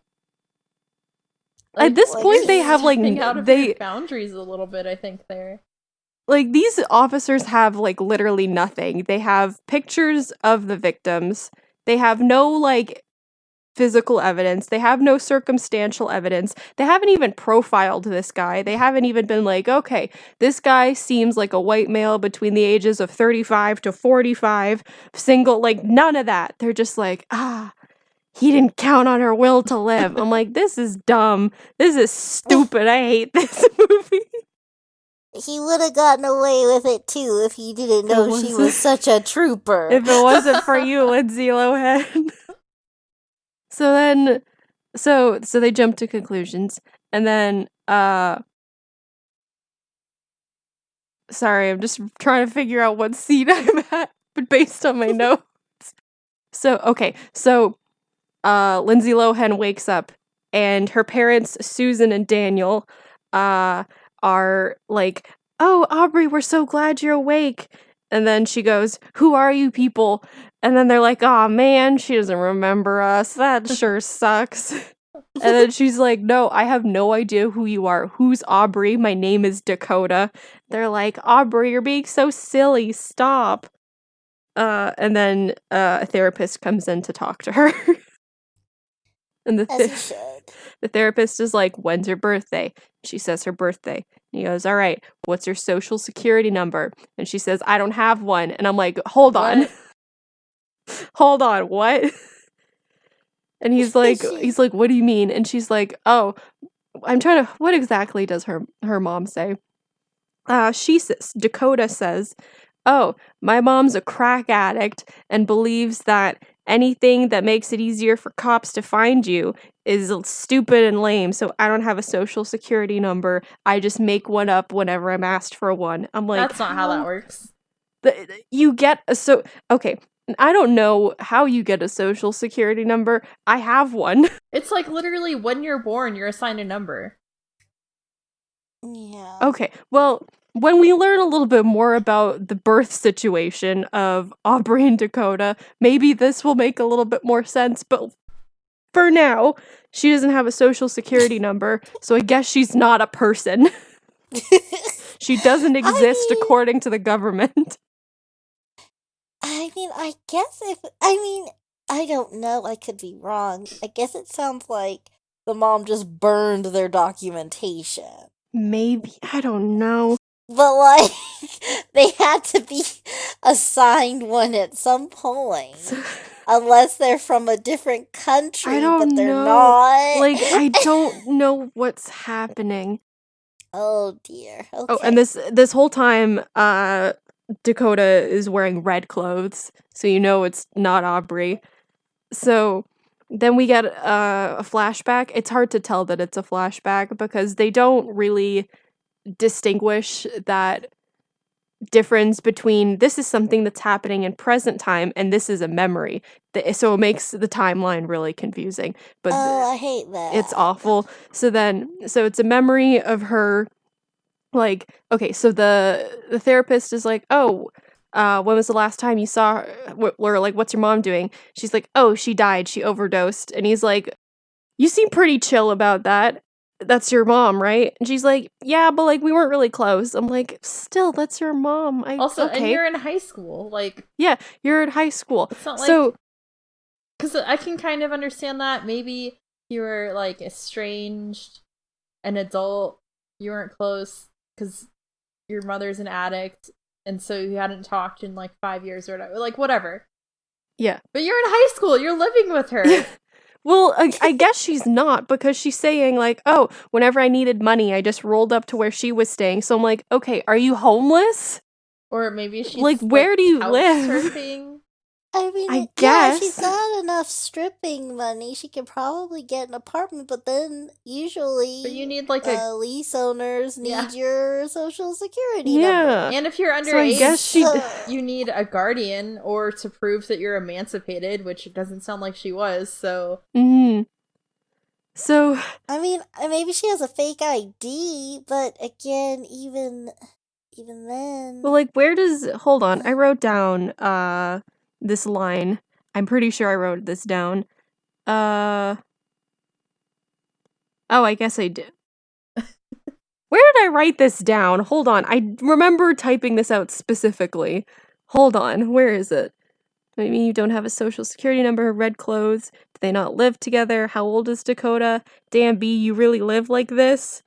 At this point, they have, like, out of your boundaries a little bit, I think, there. Like, these officers have, like, literally nothing. They have pictures of the victims. They have no, like, physical evidence. They have no circumstantial evidence. They haven't even profiled this guy. They haven't even been like, "Okay, this guy seems like a white male between the ages of 35 to 45, single," like, none of that. They're just like, "He didn't count on her will to live." I'm like, this is dumb. This is stupid. I hate this movie. He would have gotten away with it too if he didn't know she was such a trooper. If it wasn't for you, Lindsay Lohan. So then, so they jump to conclusions, and then, sorry, I'm just trying to figure out what scene I'm at, but based on my notes. So, okay, so, Lindsay Lohan wakes up, and her parents, Susan and Daniel, are like, "Oh, Aubrey, we're so glad you're awake." And then she goes, "Who are you people?" And then they're like, "Aw, man, she doesn't remember us. That sure sucks." And then she's like, "No, I have no idea who you are. Who's Aubrey? My name is Dakota." They're like, "Aubrey, you're being so silly. Stop." And then a therapist comes in to talk to her. And the therapist is like, "When's your birthday?" She says her birthday. And he goes, "All right, what's your social security number?" And she says, "I don't have one." And I'm like, "Hold on." "Hold on, what?" And he's like, "What do you mean?" And she's like, "Oh, I'm trying to, what exactly does her mom say?" Dakota says, "Oh, my mom's a crack addict and believes that anything that makes it easier for cops to find you is stupid and lame, so I don't have a social security number. I just make one up whenever I'm asked for one." I'm like, that's not how that works. You get okay, I don't know how you get a social security number. I have one. It's like literally when you're born, you're assigned a number. Yeah. Okay, well, when we learn a little bit more about the birth situation of Aubrey and Dakota, maybe this will make a little bit more sense. But for now, she doesn't have a social security number, so I guess she's not a person. She doesn't exist according to the government. I mean, I don't know. I could be wrong. I guess it sounds like the mom just burned their documentation. Maybe. I don't know. But, like, they had to be assigned one at some point. Unless they're from a different country, I don't but they're know. not. Like, I don't know what's happening. Oh, dear. Okay. Oh, and this whole time, Dakota is wearing red clothes, so you know it's not Aubrey. So then we get a flashback. It's hard to tell that it's a flashback because they don't really distinguish that difference between this is something that's happening in present time and this is a memory. So it makes the timeline really confusing. But I hate that. it's awful. So it's a memory of her. Like, okay, so the therapist is like, oh, when was the last time you saw her? Or like, what's your mom doing? She's like, oh, she died. She overdosed. And he's like, you seem pretty chill about that. That's your mom, right? And she's like, yeah, but like we weren't really close. I'm like, still, that's your mom. Also, okay. And you're in high school, like. Yeah, you're in high school. It's not like, because I can kind of understand that. Maybe you were like estranged, an adult, you weren't close because your mother's an addict, and so you hadn't talked in like 5 years or whatever. Like, whatever. Yeah. But you're in high school. You're living with her. Well, I guess she's not, because she's saying, like, oh, whenever I needed money, I just rolled up to where she was staying. So I'm like, okay, are you homeless? Or maybe she's like, where do you live? Surfing. I mean, I guess. if she's got enough stripping money, she could probably get an apartment, but then usually but you need like lease owners need your social security number. And if you're underage, so I guess you need a guardian or to prove that you're emancipated, which it doesn't sound like she was, so. So. I mean, maybe she has a fake ID, but again, even then. Well, like, hold on, I wrote down, this line. I'm pretty sure I wrote this down. Oh, I guess I did. Where did I write this down? Hold on. I remember typing this out specifically. Hold on. Where is it? I mean, you don't have a social security number, red clothes. Do they not live together? How old is Dakota? Damn, B, you really live like this?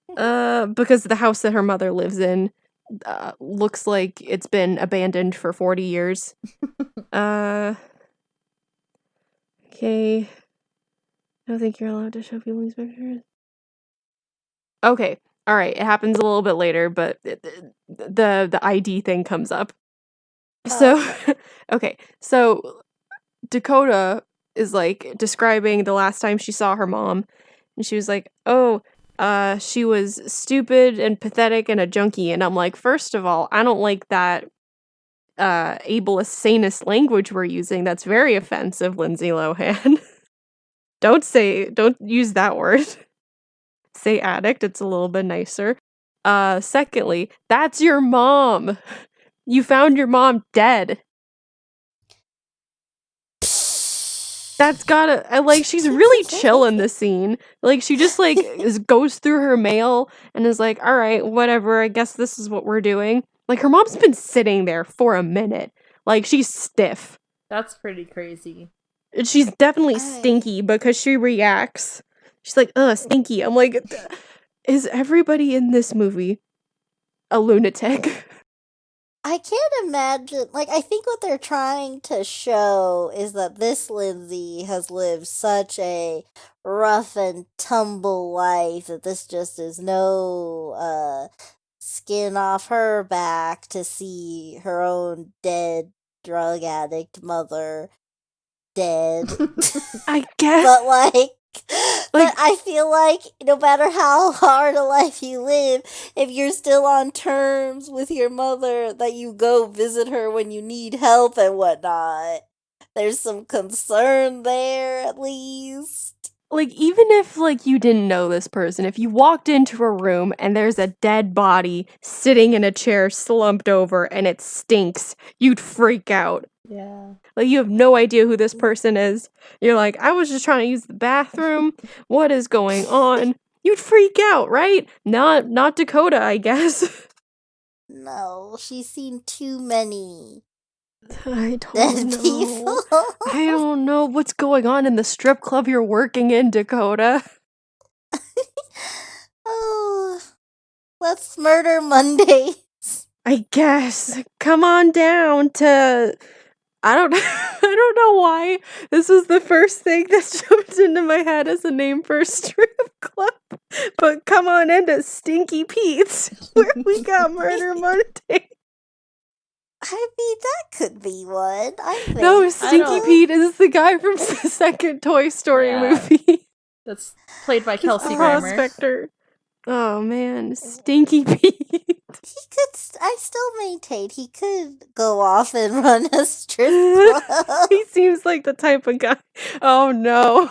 Because the house that her mother lives in looks like it's been abandoned for 40 years. Okay. I don't think you're allowed to show people these pictures. Okay. All right. It happens a little bit later, but the ID thing comes up. So, okay. So Dakota is like describing the last time she saw her mom, and she was like, "Oh, she was stupid and pathetic and a junkie." And I'm like, first of all, I don't like that ableist sanist language we're using. That's very offensive, Lindsay Lohan. Don't use that word. Say addict, it's a little bit nicer. Secondly, that's your mom. You found your mom dead. That's gotta, like, she's really chill in this scene. Like, she just, like, goes through her mail and is like, alright, whatever, I guess this is what we're doing. Like, her mom's been sitting there for a minute. Like, she's stiff. That's pretty crazy. She's definitely stinky because she reacts. She's like, ugh, stinky. I'm like, is everybody in this movie a lunatic? I can't imagine. Like, I think what they're trying to show is that this Lindsay has lived such a rough and tumble life that this just is no skin off her back to see her own dead drug addict mother dead. I guess. But, but I feel like no matter how hard a life you live, if you're still on terms with your mother, that you go visit her when you need help and whatnot, there's some concern there at least. like, even if, like, you didn't know this person, if you walked into a room and there's a dead body sitting in a chair slumped over and it stinks, you'd freak out. Yeah. Like, you have no idea who this person is. You're like, I was just trying to use the bathroom. What is going on? You'd freak out, right? Not Dakota, I guess. No, she's seen too many I dead don't know. people. I don't know what's going on in the strip club you're working in, Dakota. Oh, let's murder Mondays. I guess. Come on down to I don't I don't know why this is the first thing that jumped into my head as a name for a strip club. But come on into Stinky Pete's where we got Murder Monday. I mean, that could be one. I think. No, Stinky don't- Pete is the guy from the second Toy Story Yeah. movie. That's played by He's Kelsey the Grammer. prospector. Oh man, Stinky Pete. He could. I still maintain he could go off and run a strip club. He seems like the type of guy. Oh no.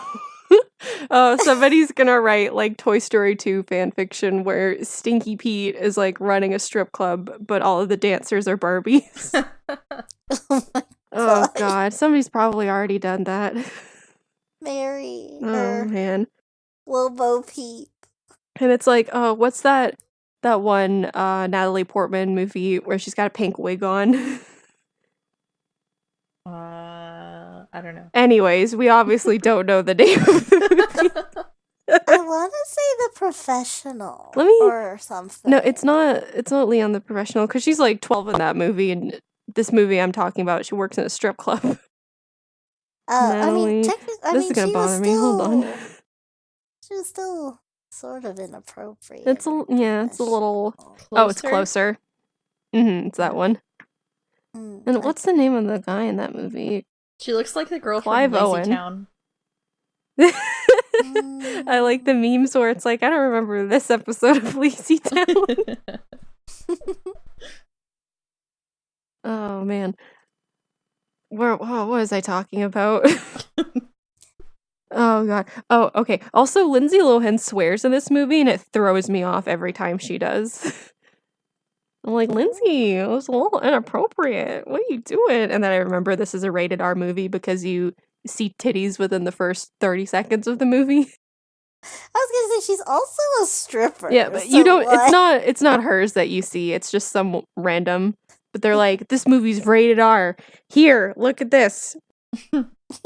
Oh, somebody's gonna write like Toy Story 2 fan fiction where Stinky Pete is like running a strip club, but all of the dancers are Barbies. Oh my Oh God. god, somebody's probably already done that. Marry Oh her, man. Lobo Peep. And it's like, oh, what's that one Natalie Portman movie where she's got a pink wig on? I don't know. Anyways, we obviously don't know the name of the movie. I want to say The Professional Let me- or something. No, it's not Leon the Professional, because she's like 12 in that movie, and this movie I'm talking about, she works in a strip club. I mean, Natalie, technically, this is gonna she bother was me. Hold on. She was still sort of inappropriate. It's a little. Oh, it's closer. It's that one. And what's the name of the guy in that movie? She looks like the girl Clive from Lazy Owen. Town. I like the memes where it's like, I don't remember this episode of Lazy Town. Oh man. What was I talking about? Oh god. Oh, okay. Also, Lindsay Lohan swears in this movie and it throws me off every time she does. I'm like, Lindsay, it was a little inappropriate. What are you doing? And then I remember this is a rated R movie because you see titties within the first 30 seconds of the movie. I was gonna say she's also a stripper. Yeah, but so you don't. what? It's not hers that you see. It's just some random. But they're like, this movie's rated R. Here, look at this.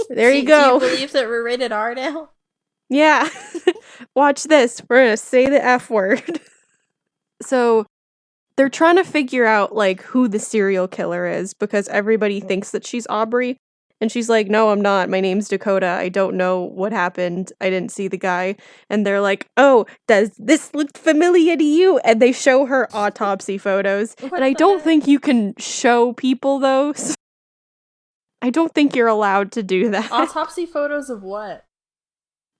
There you go. Do you believe that we're rated R now? Yeah. Watch this. We're gonna say the F word. So they're trying to figure out like who the serial killer is because everybody thinks that she's Aubrey. And she's like, no, I'm not. My name's Dakota. I don't know what happened. I didn't see the guy. And they're like, oh, does this look familiar to you? And they show her autopsy photos. And I don't think you can show people those. I don't think you're allowed to do that. Autopsy photos of what?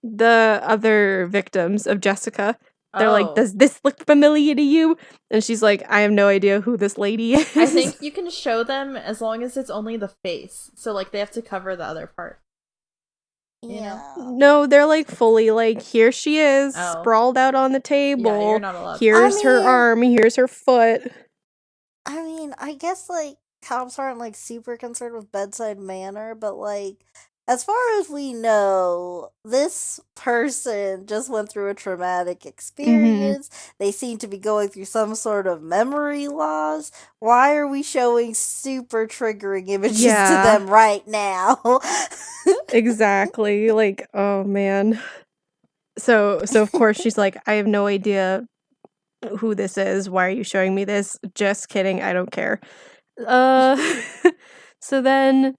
The other victims of Jessica. They're like, Oh. does this look familiar to you? And she's like, I have no idea who this lady is. I think you can show them as long as it's only the face. So, like, they have to cover the other part. You know? No, they're like fully like, here she is, Oh. sprawled out on the Yeah, table. you're not allowed. Here's her mean- arm, here's her foot. I mean, I guess like cops aren't like super concerned with bedside manner, but like as far as we know, this person just went through a traumatic experience. They seem to be going through some sort of memory loss. Why are we showing super triggering images Yeah. to them right now? Exactly. Like, oh man. So of course she's like, I have no idea who this is. Why are you showing me this? Just kidding, I don't care. So then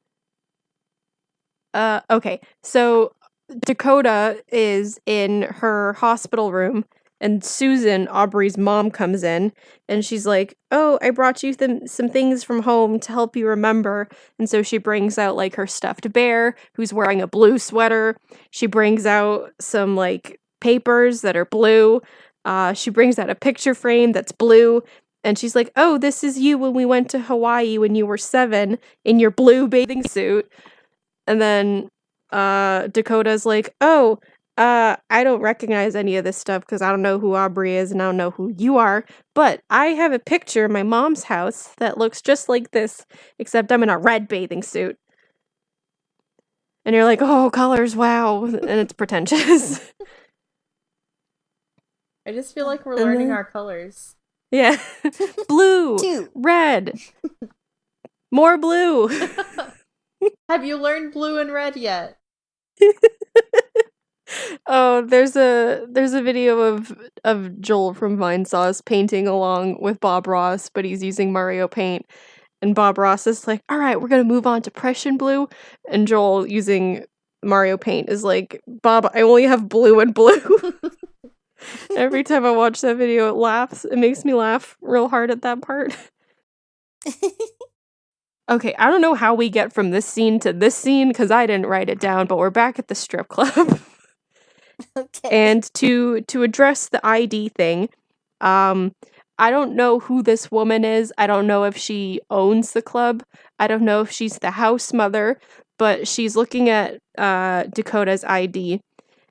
okay. So Dakota is in her hospital room and Susan, Aubrey's mom, comes in and she's like, oh, I brought you some things from home to help you remember. And so she brings out like her stuffed bear who's wearing a blue sweater. She brings out some like papers that are blue. She brings out a picture frame that's blue. And she's like, oh, this is you when we went to Hawaii when you were 7 in your blue bathing suit. And then Dakota's like, oh, I don't recognize any of this stuff because I don't know who Aubrey is and I don't know who you are, but I have a picture in my mom's house that looks just like this, except I'm in a red bathing suit. And you're like, oh, colors, wow, and it's pretentious. I just feel like we're learning our colors. Yeah. Blue, 2. red, more blue. Have you learned blue and red yet? Oh, there's a video of Joel from Vinesauce painting along with Bob Ross, but he's using Mario paint. And Bob Ross is like, all right, we're gonna move on to Prussian blue. And Joel, using Mario paint, is like, Bob, I only have blue and blue. Every time I watch that video, it makes me laugh real hard at that part. Okay, I don't know how we get from this scene to this scene, because I didn't write it down, but we're back at the strip club. Okay. And to address the ID thing, I don't know who this woman is. I don't know if she owns the club. I don't know if she's the house mother, but she's looking at Dakota's ID,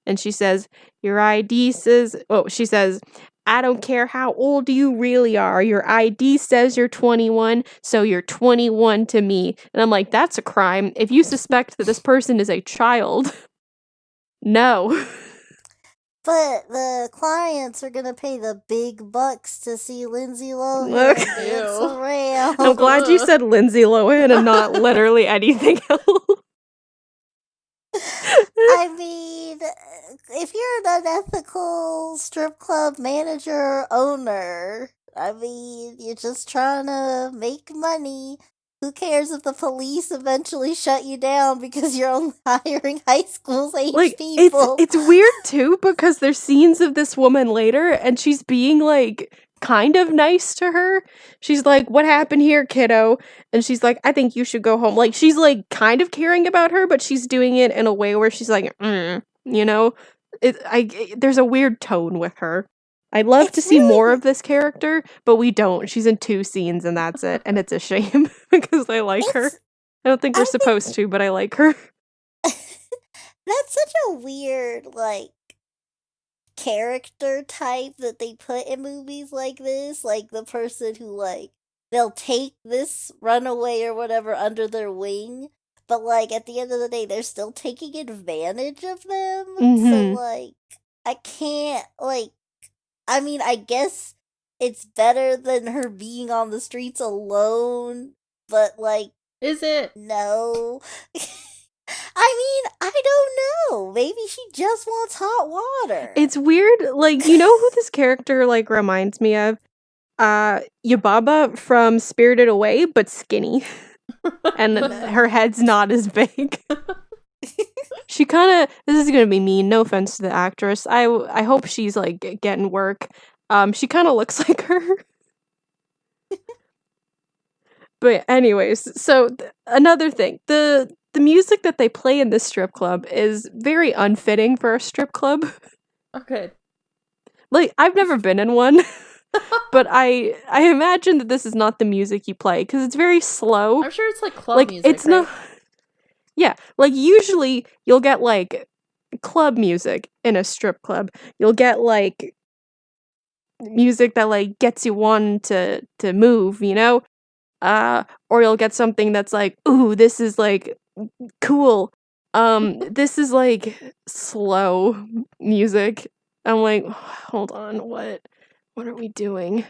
and she says, your ID says, she says, I don't care how old you really are. Your ID says you're 21, so you're 21 to me. And I'm like, that's a crime. If you suspect that this person is a child, no. But the clients are gonna pay the big bucks to see Lindsay Lohan dance Ew. around. I'm glad you said Lindsay Lohan and not literally anything else. I mean, if you're an unethical strip club manager or owner, I mean, you're just trying to make money. Who cares if the police eventually shut you down because you're only hiring high school's age Like, people? it's weird too, because there's scenes of this woman later and she's being like kind of nice to her. She's like, what happened here, kiddo? And she's like, I think you should go home. Like, she's like kind of caring about her, but she's doing it in a way where she's like, you know? There's a weird tone with her. I'd love to see more of this character, but we don't. She's in 2 scenes and that's it. And it's a shame because I like her. I don't think we're supposed to, but I like her. That's such a weird, like, character type that they put in movies like this. Like, the person who, like, they'll take this runaway or whatever under their wing, but, like, at the end of the day, they're still taking advantage of them. So, like, I can't, like, I mean, I guess it's better than her being on the streets alone, but, like, is it? No. I mean, I don't know. Maybe she just wants hot water. It's weird. Like, you know who this character, like, reminds me of? Yubaba from Spirited Away, but skinny. And her head's not as big. She kind of, this is gonna be mean, no offense to the actress. I hope she's, like, getting work. She kind of looks like her. But anyways, so another thing, the music that they play in this strip club is very unfitting for a strip club. Okay. Like, I've never been in one, but I imagine that this is not the music you play, because it's very slow. I'm sure it's like club music, it's not. Yeah, like, usually you'll get, like, club music in a strip club. You'll get, like, music that, like, gets you one to move, you know? Or you'll get something that's like, ooh, this is, like, cool. This is, like, slow music. I'm like, hold on, what are we doing?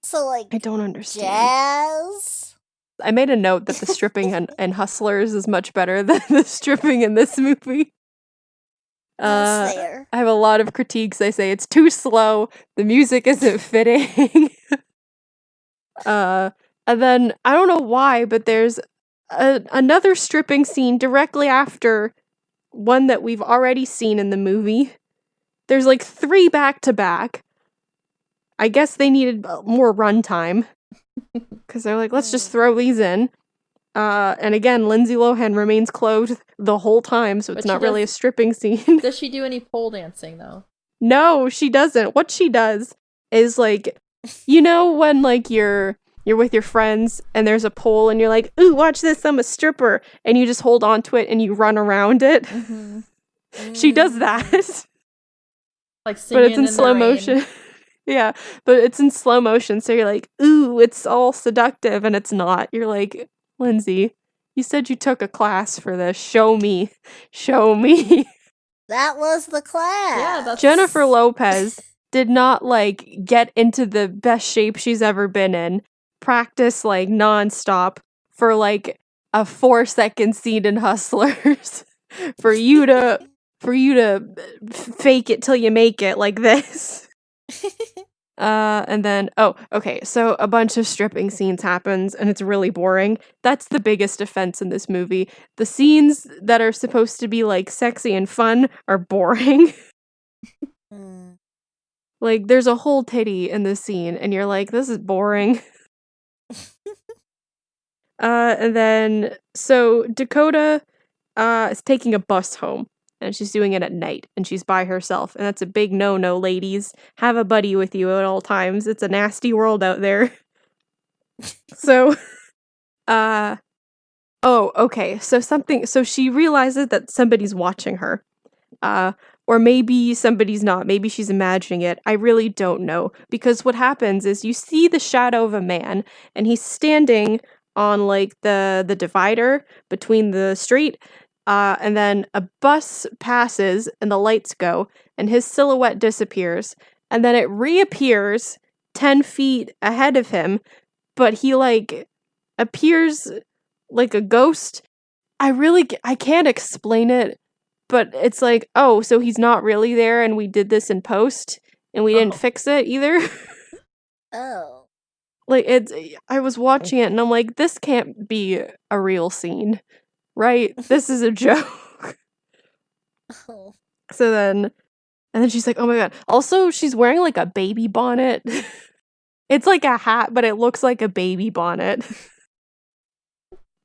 So, like, I don't understand. Jazz? I made a note that the stripping in Hustlers is much better than the stripping in this movie. That's fair. I have a lot of critiques. I say it's too slow, the music isn't fitting. And then, I don't know why, but there's another stripping scene directly after one that we've already seen in the movie. There's, like, 3 back-to-back. I guess they needed more runtime. Because they're like, let's just throw these in. And again, Lindsay Lohan remains clothed the whole time, so it's not really a stripping scene. Does she do any pole dancing, though? No, she doesn't. What she does is, like, you know when, like, you're with your friends and there's a pole and you're like, ooh, watch this, I'm a stripper, and you just hold on to it and you run around it. Mm-hmm. She does that. Like but it's singing in in the slow rain. motion. Yeah, but it's in slow motion, so you're like, ooh, it's all seductive, and it's not. You're like, Lindsay, you said you took a class for this. Show me. Show me. That was the class. Yeah, that's- Jennifer Lopez did not, like, get into the best shape she's ever been in, practice, like, nonstop for, like, a 4-second scene in Hustlers for you to fake it till you make it like this. And then, okay, so a bunch of stripping scenes happens, and it's really boring. That's the biggest offense in this movie. The scenes that are supposed to be, like, sexy and fun are boring. Mm. Like, there's a whole titty in this scene, and you're like, this is boring. And then, so Dakota, is taking a bus home, and she's doing it at night, and she's by herself, and that's a big no-no, ladies. Have a buddy with you at all times. It's a nasty world out there. So, okay, so she realizes that somebody's watching her. Or maybe somebody's not. Maybe she's imagining it. I really don't know. Because what happens is you see the shadow of a man, and he's standing on, like, the divider between the street, and then a bus passes, and the lights go, and his silhouette disappears, and then it reappears 10 feet ahead of him, but he, like, appears like a ghost. I can't explain it, but it's like, oh, so he's not really there, and we did this in post, and we didn't fix it either. Oh. Like, I was watching it, and I'm like, this can't be a real scene, right? This is a joke. Oh. So then, and then she's like, oh my god. Also, she's wearing, like, a baby bonnet. It's like a hat, but it looks like a baby bonnet.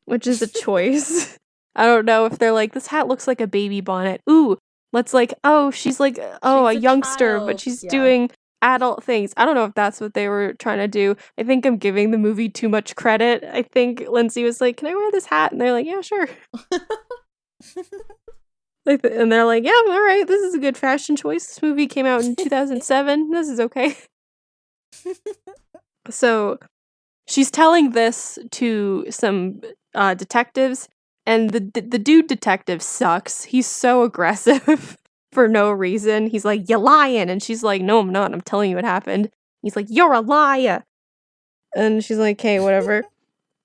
Which is a choice. I don't know if they're like, this hat looks like a baby bonnet. Ooh, let's like, oh, she's like, oh, She's a a youngster, but child, she's yeah. doing adult things. I don't know if that's what they were trying to do. I think I'm giving the movie too much credit. I think Lindsay was like, can I wear this hat? And they're like, yeah, sure. And they're like, yeah, all right, this is a good fashion choice. This movie came out in 2007. This is okay. So she's telling this to some detectives, and the dude detective sucks. He's so aggressive for no reason. He's like, "You lying," and she's like, "No, I'm not. I'm telling you what happened." He's like, "You're a liar," and she's like, "Okay, whatever."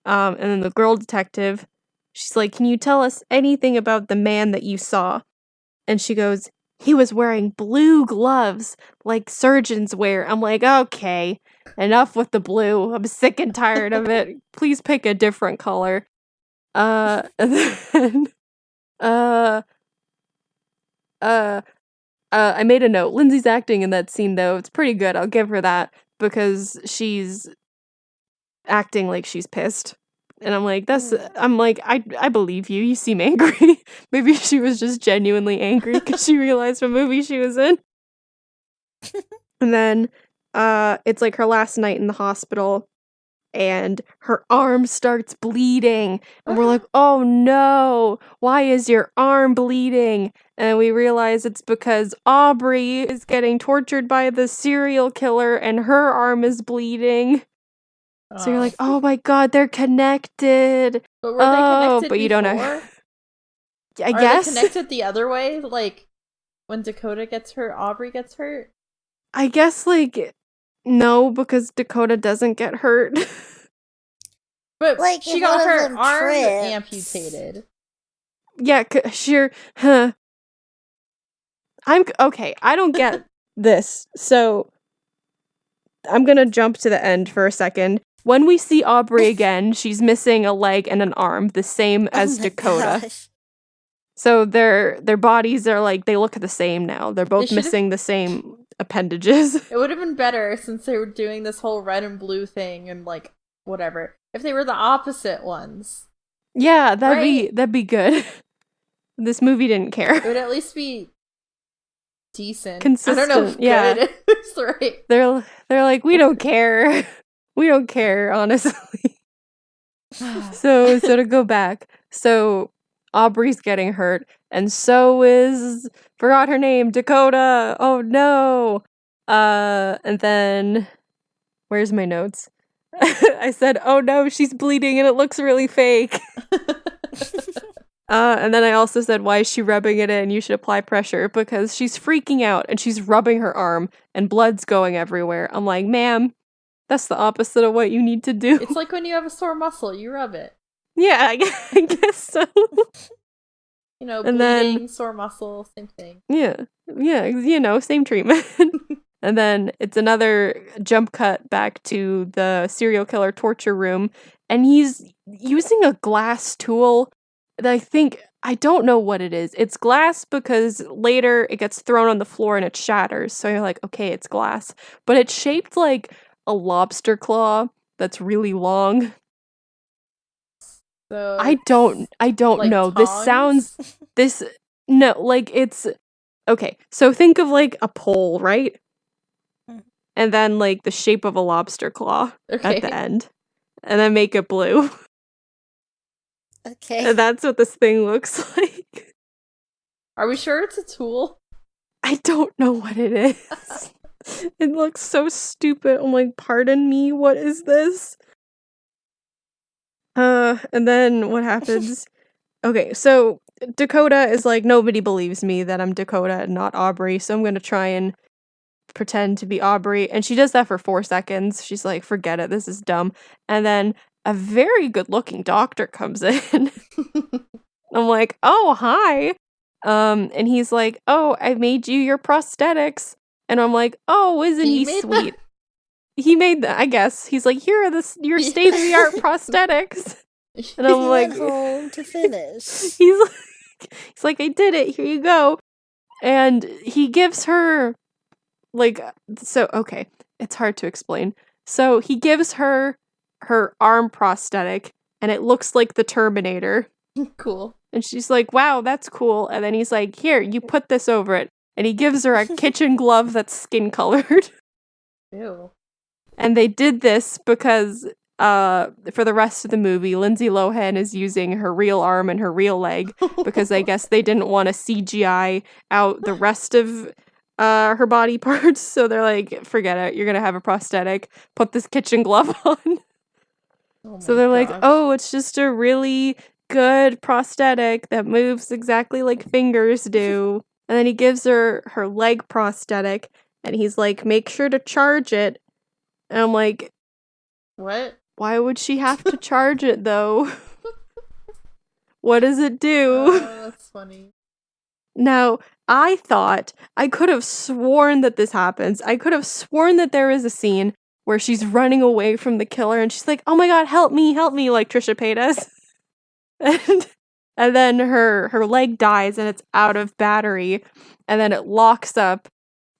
And then the girl detective, she's like, "Can you tell us anything about the man that you saw?" And she goes, "He was wearing blue gloves like surgeons wear." I'm like, "Okay, enough with the blue. I'm sick and tired of it. Please pick a different color." And then, uh, I made a note. Lindsay's acting in that scene, though, it's pretty good. I'll give her that, because she's acting like she's pissed. And I'm like, I believe you. You seem angry. Maybe she was just genuinely angry because she realized what movie she was in. And then, it's like her last night in the hospital, and her arm starts bleeding, and we're like, oh no, why is your arm bleeding? And we realize it's because Aubrey is getting tortured by the serial killer, and her arm is bleeding. So you're like, oh my god, they're connected. But were they connected but you don't know. before? I Are guess. they connected the other way? Like, when Dakota gets hurt, Aubrey gets hurt? I guess, like, no, because Dakota doesn't get hurt. But Like, she if got one of her them arm trips. amputated. Yeah, sure. Huh. Okay, I don't get this. So I'm gonna jump to the end for a second. When we see Aubrey again, she's missing a leg and an arm, the same as Oh my Dakota. gosh. So their bodies are like, they look the same now. They're both should've- missing the same appendages. It would have been better, since they were doing this whole red and blue thing and, like, whatever, if they were the opposite ones. Yeah, Right? that'd be good. This movie didn't care. It would at least be decent. Consistent, I don't know if yeah. good is right. They're like, we don't care. We don't care, honestly. So to go back, so Aubrey's getting hurt, and so is forgot her name, Dakota. Oh no. And then where's my notes? I said, "Oh no, she's bleeding and it looks really fake." And then I also said, "Why is she rubbing it in? You should apply pressure," because she's freaking out and she's rubbing her arm and blood's going everywhere. I'm like, "Ma'am, that's the opposite of what you need to do." It's like when you have a sore muscle, you rub it. Yeah, I guess so. You know, And bleeding, then, sore muscle, same thing. yeah, same treatment. And then it's another jump cut back to the serial killer torture room, and he's using a glass tool that I don't know what it is. It's glass because later it gets thrown on the floor and it shatters. So you're like, okay, it's glass. But it's shaped like a lobster claw that's really long. So I don't like know. tongs? No, like it's okay. So think of like a pole, right? And then like the shape of a lobster claw at the Okay. end. And then make it blue. Okay. And that's what this thing looks like. Are we sure it's a tool? I don't know what it is. It looks so stupid. I'm like, pardon me, what is this? And then what happens? Okay, so Dakota is like, nobody believes me that I'm Dakota and not Aubrey, so I'm gonna try and pretend to be Aubrey. And she does that for 4 seconds. She's like, forget it, this is dumb. And then a very good looking doctor comes in. I'm like, oh, hi. And he's like, oh, I made you your prosthetics. And I'm like, oh, isn't he made sweet? He made that, I guess. He's like, here are your state-of-the-art prosthetics. And I'm He like, went home to finish. he's like, I did it, here you go. And he gives her, like, so, okay, it's hard to explain. So he gives her arm prosthetic, and it looks like the Terminator. Cool. And she's like, wow, that's cool. And then he's like, here, you put this over it. And he gives her a kitchen glove that's skin colored. Ew. And they did this because for the rest of the movie, Lindsay Lohan is using her real arm and her real leg because I guess they didn't want to CGI out the rest of her body parts. So they're like, forget it, you're going to have a prosthetic. Put this kitchen glove on. So they're like, oh, it's just a really good prosthetic that moves exactly like fingers do. And then he gives her her leg prosthetic and he's like, make sure to charge it. And I'm like, what? Why would she have to charge it though? What does it do? Oh, that's funny. Now, I could have sworn that this happens. I could have sworn that there is a scene where she's running away from the killer and she's like, oh my god, help me, like Trisha Paytas. And then her leg dies and it's out of battery. And then it locks up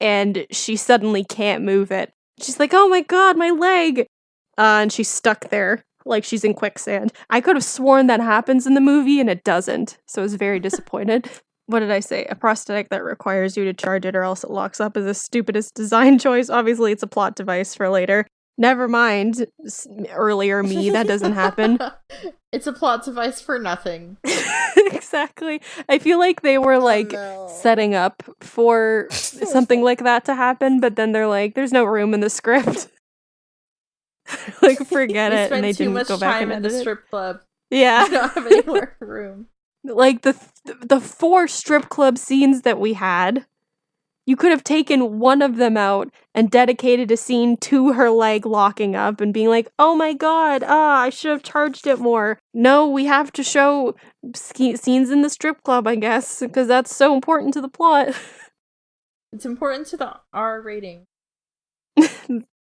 and she suddenly can't move it. She's like, oh my god, my leg! And she's stuck there, like she's in quicksand. I could have sworn that happens in the movie, and it doesn't. So I was very disappointed. What did I say? A prosthetic that requires you to charge it or else it locks up is the stupidest design choice. Obviously, it's a plot device for later. Never mind, earlier me, that doesn't happen. It's a plot device for nothing. Exactly. I feel like they were like setting up for something like that to happen, but then they're like, there's no room in the script. Like, forget it, and they didn't go back and edit it. We spent too much time in the strip club. Yeah. We don't have any more room. Like, the 4 strip club scenes that we had, you could have taken one of them out and dedicated a scene to her leg locking up and being like, oh my god, I should have charged it more. No, we have to show scenes in the strip club, I guess, because that's so important to the plot. It's important to the R rating.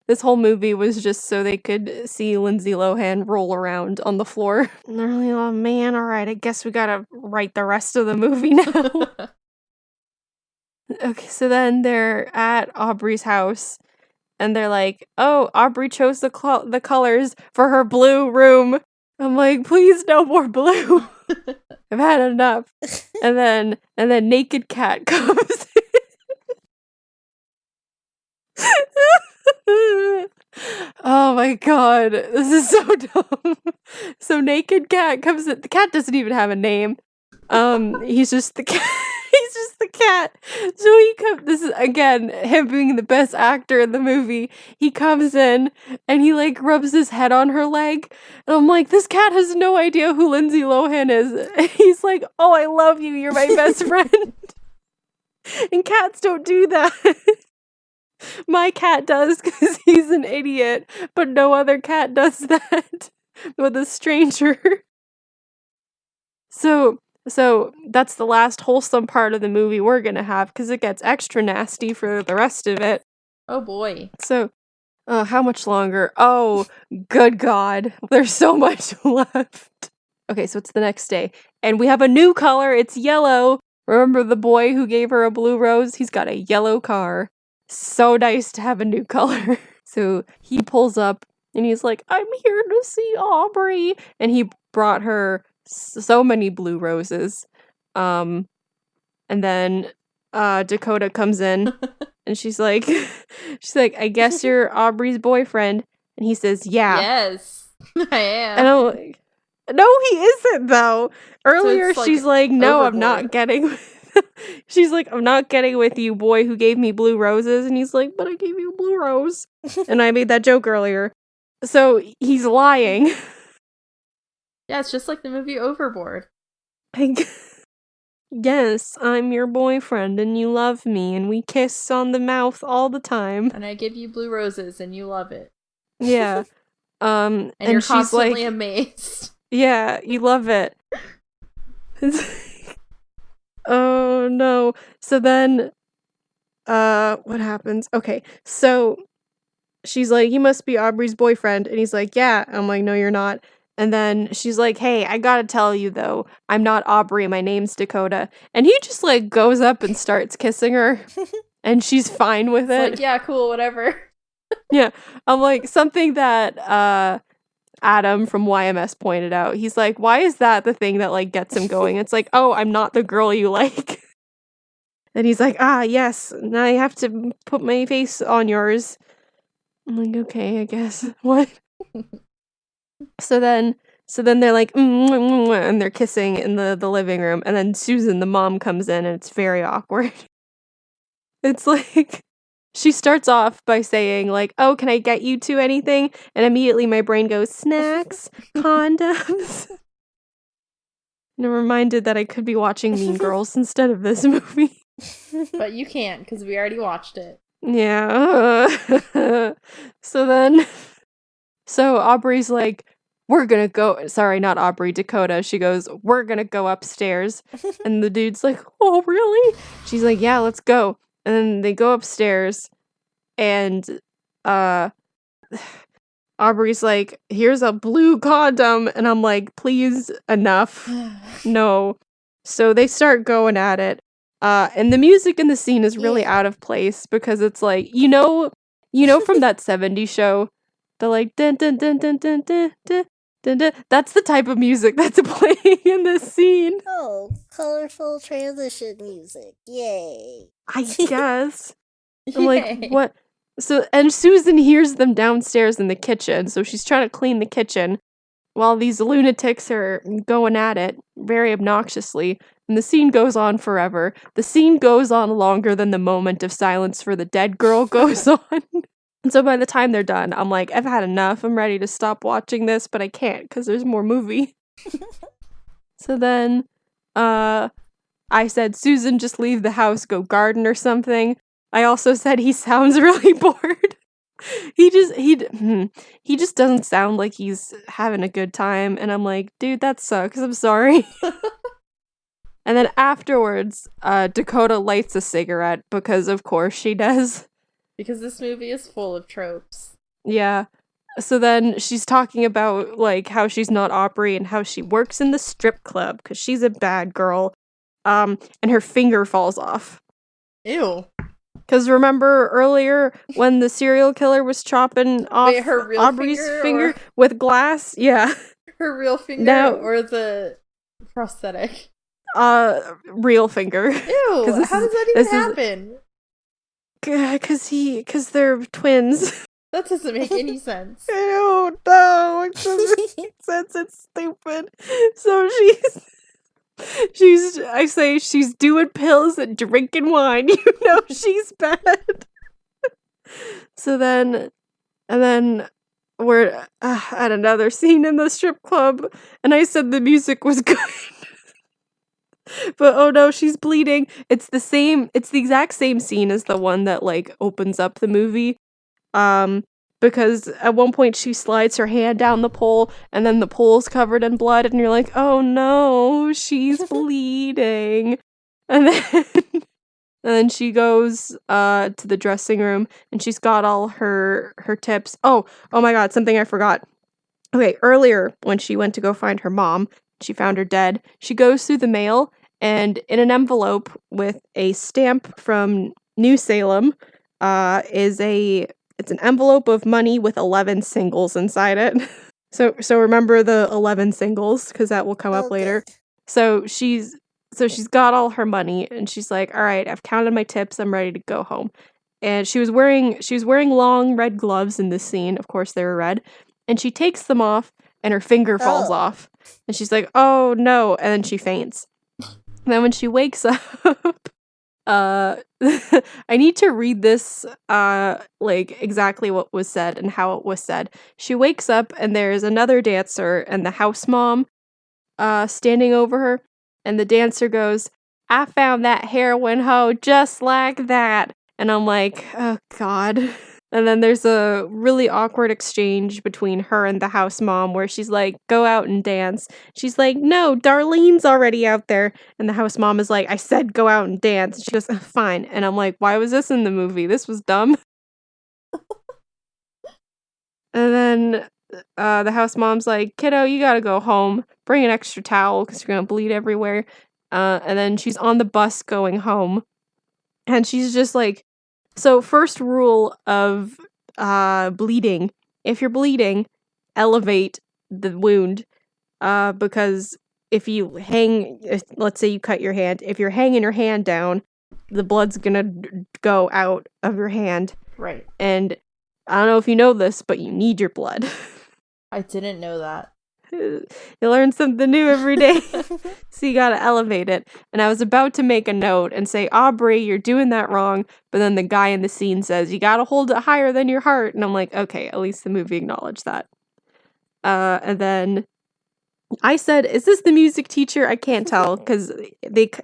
This whole movie was just so they could see Lindsay Lohan roll around on the floor. And they're like, oh man, alright, I guess we gotta write the rest of the movie now. Okay, so then they're at Aubrey's house, and they're like, oh, Aubrey chose the colors for her blue room. I'm like, please no more blue. I've had enough. And then Naked Cat comes Oh my god, this is so dumb. So Naked Cat comes in. The cat doesn't even have a name. He's just the cat. He's just the cat. So he comes. This is again him being the best actor in the movie. He comes in and he like rubs his head on her leg, and I'm like, this cat has no idea who Lindsay Lohan is. And he's like, oh, I love you. You're my best friend. And cats don't do that. My cat does because he's an idiot, but no other cat does that with a stranger. So that's the last wholesome part of the movie we're gonna have because it gets extra nasty for the rest of it. Oh boy. So, how much longer? Oh, good God. There's so much left. Okay, so it's the next day. And we have a new color. It's yellow. Remember the boy who gave her a blue rose? He's got a yellow car. So nice to have a new color. So he pulls up and he's like, I'm here to see Aubrey. And he brought her so many blue roses. And then Dakota comes in and she's like, I guess you're Aubrey's boyfriend. And he says, yeah. Yes, I am. And I'm like, no, he isn't though. Earlier, So she's like, no, overboard. I'm not getting. She's like, I'm not getting with you, boy who gave me blue roses. And he's like, but I gave you a blue rose. And I made that joke earlier. So he's lying. Yeah, it's just like the movie Overboard. Yes, I'm your boyfriend and you love me and we kiss on the mouth all the time. And I give you blue roses and you love it. Yeah. And you're constantly amazed. Yeah, you love it. Oh no. So then what happens? Okay. So she's like, you must be Aubrey's boyfriend, and he's like, yeah. I'm like, no, you're not. And then she's like, hey, I gotta tell you though, I'm not Aubrey, my name's Dakota. And he just like goes up and starts kissing her. And she's fine with it. Like, yeah, cool, whatever. Yeah. I'm like, something that Adam from YMS pointed out. He's like, why is that the thing that like gets him going? It's like, oh, I'm not the girl you like. And he's like, ah, yes, now I have to put my face on yours. I'm like, okay, I guess. What? So then they're like, and they're kissing in the living room. And then Susan, the mom, comes in and it's very awkward. It's like, she starts off by saying like, oh, can I get you two anything? And immediately my brain goes, snacks, condoms. And I'm reminded that I could be watching Mean Girls instead of this movie. But you can't, because we already watched it. Yeah. So Aubrey's like, we're gonna go. Sorry, not Aubrey, Dakota. She goes, we're gonna go upstairs. And the dude's like, oh, really? She's like, yeah, let's go. And then they go upstairs. And Aubrey's like, here's a blue condom. And I'm like, please, enough. No. So they start going at it. And the music in the scene is really out of place because it's like, you know from that 70s show, the like dun dun dun dun dun dun dun dun dun. That's the type of music that's playing in this scene. Oh, colorful transition music. Yay. I guess. I'm like, what? So, and Susan hears them downstairs in the kitchen, so she's trying to clean the kitchen while these lunatics are going at it very obnoxiously. And the scene goes on forever. The scene goes on longer than the moment of silence for the dead girl goes on. And so by the time they're done, I'm like, I've had enough. I'm ready to stop watching this, but I can't because there's more movie. So then, I said, Susan, just leave the house, go garden or something. I also said he sounds really bored. He just doesn't sound like he's having a good time. And I'm like, dude, that sucks. I'm sorry. And then afterwards, Dakota lights a cigarette because of course she does. Because this movie is full of tropes. Yeah. So then she's talking about like how she's not Aubrey and how she works in the strip club because she's a bad girl. And her finger falls off. Ew. Because remember earlier when the serial killer was chopping off her real Aubrey's finger or with glass? Yeah. her real finger or the prosthetic? Real finger. Ew, how does that even happen? Because they're twins. That doesn't make any sense. Ew, no, it doesn't make sense. It's stupid. So I say she's doing pills and drinking wine. You know she's bad. And then we're at another scene in the strip club, and I said the music was good. But oh no, she's bleeding. It's the exact same scene as the one that like opens up the movie. Because at one point she slides her hand down the pole and then the pole's covered in blood and you're like, "Oh no, she's bleeding." And then and then she goes to the dressing room and she's got all her tips. Oh my god, something I forgot. Okay, earlier when she went to go find her mom, she found her dead. She goes through the mail and in an envelope with a stamp from New Salem it's an envelope of money with 11 singles inside it. So remember the 11 singles cuz that will come up later. Good. So she's got all her money and she's like, "All right, I've counted my tips. I'm ready to go home." And she was wearing long red gloves in this scene. Of course they were red. And she takes them off and her finger falls off. And she's like, "Oh no." And then she faints. And then when she wakes up, I need to read this like exactly what was said and how it was said. She wakes up and there's another dancer and the house mom standing over her, and the dancer goes, "I found that heroin hoe just like that." And I'm like, "Oh god." And then there's a really awkward exchange between her and the house mom where she's like, "Go out and dance." She's like, "No, Darlene's already out there." And the house mom is like, "I said go out and dance." She goes, "Fine." And I'm like, "Why was this in the movie? This was dumb." And then the house mom's like, "Kiddo, you gotta go home. Bring an extra towel because you're gonna bleed everywhere." And then she's on the bus going home. And she's just like, so first rule of bleeding, if you're bleeding, elevate the wound. Because if you let's say you cut your hand, if you're hanging your hand down, the blood's gonna go out of your hand. Right. And I don't know if you know this, but you need your blood. I didn't know that. You learn something new every day. So you gotta elevate it. And I was about to make a note and say, "Aubrey, you're doing that wrong." But then the guy in the scene says, "You gotta hold it higher than your heart." And I'm like, okay, at least the movie acknowledged that. And then I said, "Is this the music teacher?" I can't tell because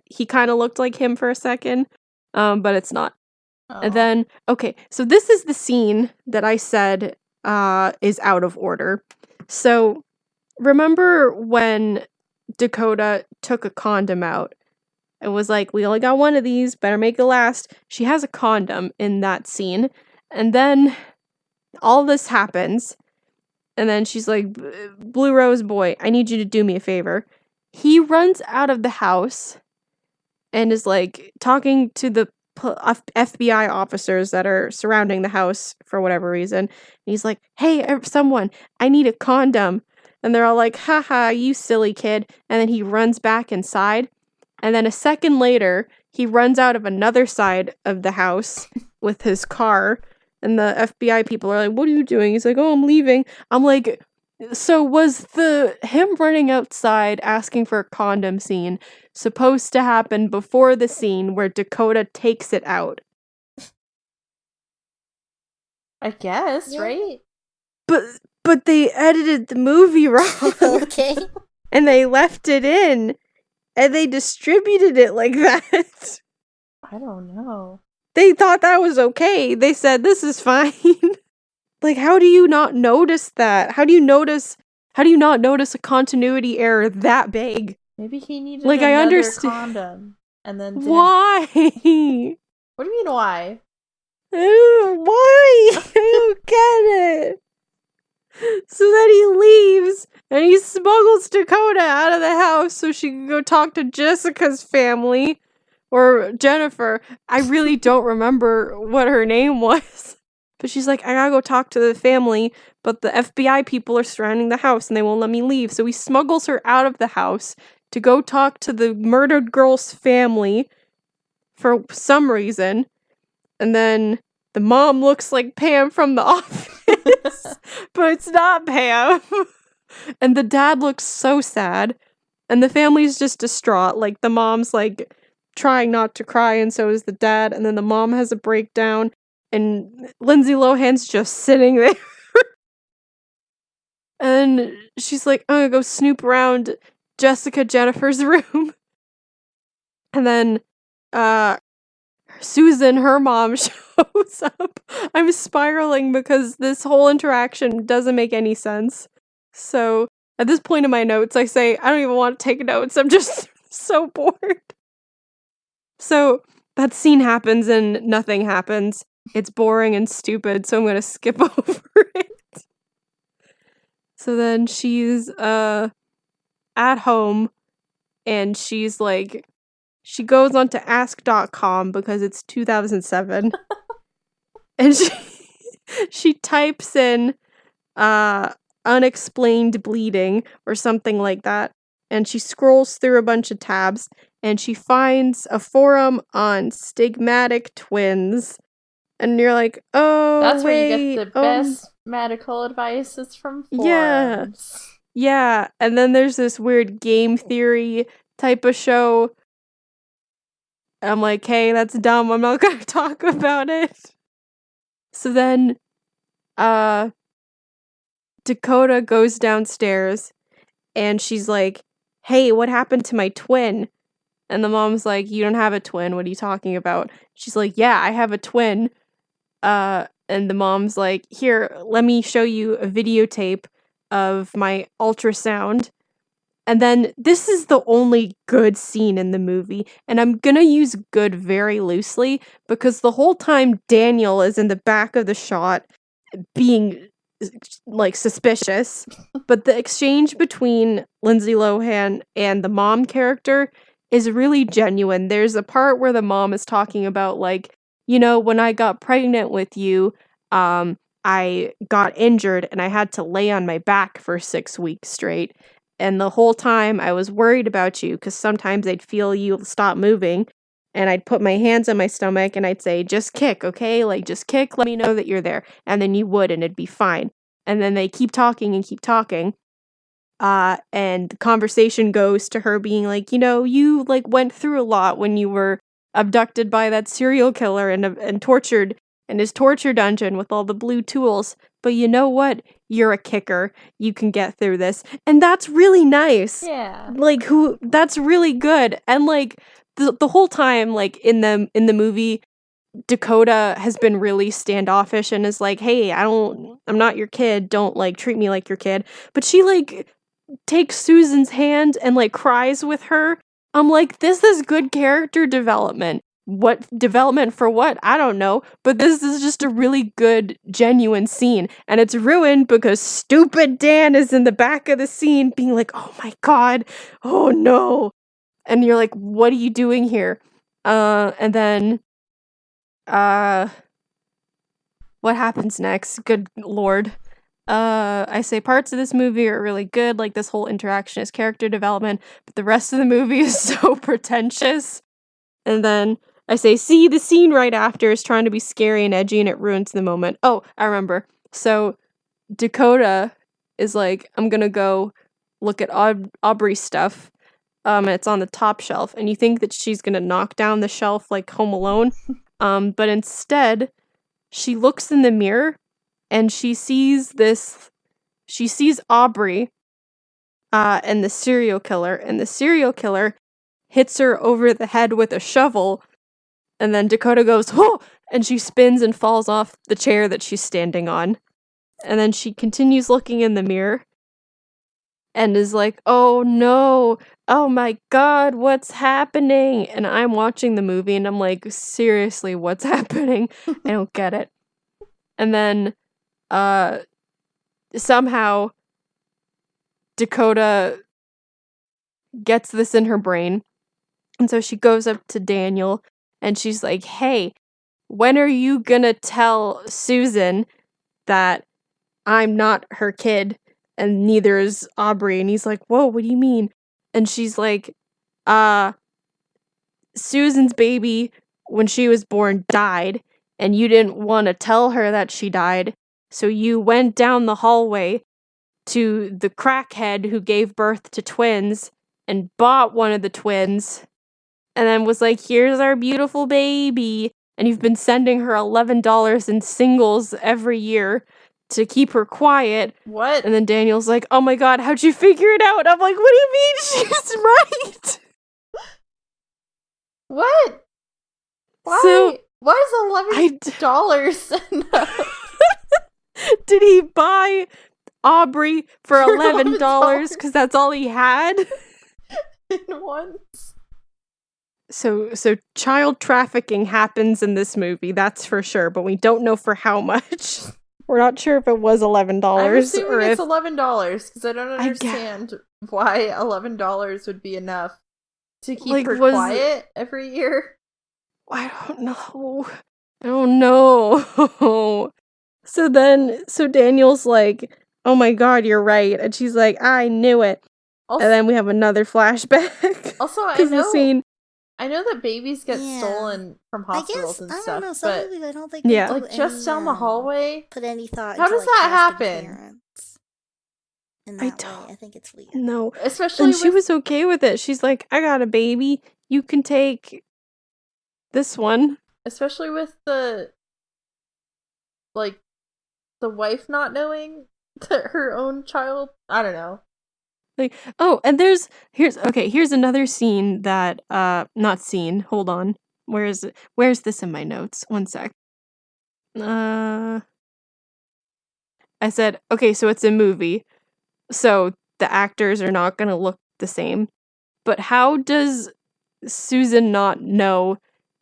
he kind of looked like him for a second, but it's not. And then, okay, so this is the scene that I said is out of order. So remember when Dakota took a condom out and was like, "We only got one of these, better make it last." She has a condom in that scene. And then all this happens. And then she's like, "Blue Rose boy, I need you to do me a favor." He runs out of the house and is like talking to the FBI officers that are surrounding the house for whatever reason. And he's like, "Hey, someone, I need a condom." And they're all like, "Haha, you silly kid." And then he runs back inside. And then a second later, he runs out of another side of the house with his car. And the FBI people are like, "What are you doing?" He's like, "Oh, I'm leaving." I'm like, so was him running outside asking for a condom scene supposed to happen before the scene where Dakota takes it out? I guess, Yeah. right? But they edited the movie wrong. Okay. And they left it in. And they distributed it like that. I don't know. They thought that was okay. They said, "This is fine." Like, how do you not notice that? How do you not notice a continuity error that big? Maybe he needed Like, I another understand. condom and then didn't. Why? What do you mean why? Why? I don't get it. So then he leaves and he smuggles Dakota out of the house so she can go talk to Jessica's family or Jennifer. I really don't remember what her name was. But she's like, "I gotta go talk to the family, but the FBI people are surrounding the house and they won't let me leave." So he smuggles her out of the house to go talk to the murdered girl's family for some reason. And then the mom looks like Pam from The Office, but it's not Pam. And the dad looks so sad. And the family's just distraught. Like, the mom's, like, trying not to cry, and so is the dad. And then the mom has a breakdown, and Lindsay Lohan's just sitting there. And she's like, I'm gonna go snoop around Jessica Jennifer's room. And then, Susan, her mom, shows up. I'm spiraling because this whole interaction doesn't make any sense. So, at this point in my notes, I say, I don't even want to take notes. I'm just so bored. So, that scene happens and nothing happens. It's boring and stupid, so I'm gonna skip over it. So then she's, at home, and she's like, she goes onto ask.com because it's 2007. And she types in unexplained bleeding or something like that, and she scrolls through a bunch of tabs, and she finds a forum on stigmatic twins, and you're like, oh, That's where wait, you get the best medical advice. It's from yeah, forums. yeah. And then there's this weird game theory type of show. I'm like, hey, that's dumb. I'm not gonna talk about it. So then, Dakota goes downstairs, and she's like, hey, what happened to my twin? And the mom's like, you don't have a twin. What are you talking about? She's like, yeah, I have a twin. And the mom's like, here, let me show you a videotape of my ultrasound. And then this is the only good scene in the movie, and I'm gonna use good very loosely because the whole time Daniel is in the back of the shot being like suspicious, but the exchange between Lindsay Lohan and the mom character is really genuine. There's a part where the mom is talking about like, when I got pregnant with you, I got injured and I had to lay on my back for 6 weeks straight. And the whole time I was worried about you because sometimes I'd feel you stop moving and I'd put my hands on my stomach and I'd say, just kick, okay? Like, just kick, let me know that you're there. And then you would and it'd be fine. And then they keep talking and keep talking. And the conversation goes to her being like, you like went through a lot when you were abducted by that serial killer and tortured in his torture dungeon with all the blue tools. But you know what? You're a kicker. You can get through this. And that's really nice. Yeah. Like that's really good. And like the whole time, like in the movie, Dakota has been really standoffish and is like, hey, I'm not your kid. Don't like treat me like your kid. But she like takes Susan's hand and like cries with her. I'm like, this is good character development. What development for what? I don't know. But this is just a really good, genuine scene. And it's ruined because stupid Dan is in the back of the scene being like, oh my god, oh no. And you're like, what are you doing here? And then what happens next? Good lord. I say parts of this movie are really good, like this whole interaction is character development, but the rest of the movie is so pretentious. And then I say, see, the scene right after is trying to be scary and edgy and it ruins the moment. Oh, I remember. So Dakota is like, I'm gonna go look at Aubrey's stuff. And it's on the top shelf, and you think that she's gonna knock down the shelf like Home Alone. But instead, she looks in the mirror and she sees Aubrey, and the serial killer, and the serial killer hits her over the head with a shovel, and then Dakota goes, whoa, and she spins and falls off the chair that she's standing on. And then she continues looking in the mirror and is like, oh no, oh my god, what's happening? And I'm watching the movie and I'm like, seriously, what's happening? I don't get it. And then, somehow Dakota gets this in her brain. And so she goes up to Daniel and she's like, hey, when are you gonna tell Susan that I'm not her kid and neither is Aubrey? And he's like, whoa, what do you mean? And she's like, Susan's baby, when she was born, died, and you didn't want to tell her that she died, so you went down the hallway to the crackhead who gave birth to twins and bought one of the twins and then was like, here's our beautiful baby. And you've been sending her $11 in singles every year to keep her quiet. What? And then Daniel's like, oh my god, how'd you figure it out? I'm like, what do you mean she's right? What? Why? So, Why is $11 enough? Did he buy Aubrey for $11 $11? because that's all he had? In once. So child trafficking happens in this movie, that's for sure, but we don't know for how much. We're not sure if it was $11 I'm assuming or it's if $11 because I don't understand why $11 would be enough to keep her quiet every year. I don't know. So Daniel's like, oh my god, you're right. And she's like, I knew it. Also, and then we have another flashback. Also, I know that babies get stolen from hospitals and stuff. I don't know, some movies I don't think they do just down the hallway. Put any thought. How does that happen? In that way, I think it's weird. No, especially she was okay with it. She's like, I got a baby. You can take this one. Especially with the wife not knowing that her own child. I don't know. Like, oh, and here's another scene that not scene. Hold on. Where's this in my notes? One sec. I said, okay, so it's a movie. So the actors are not gonna look the same. But how does Susan not know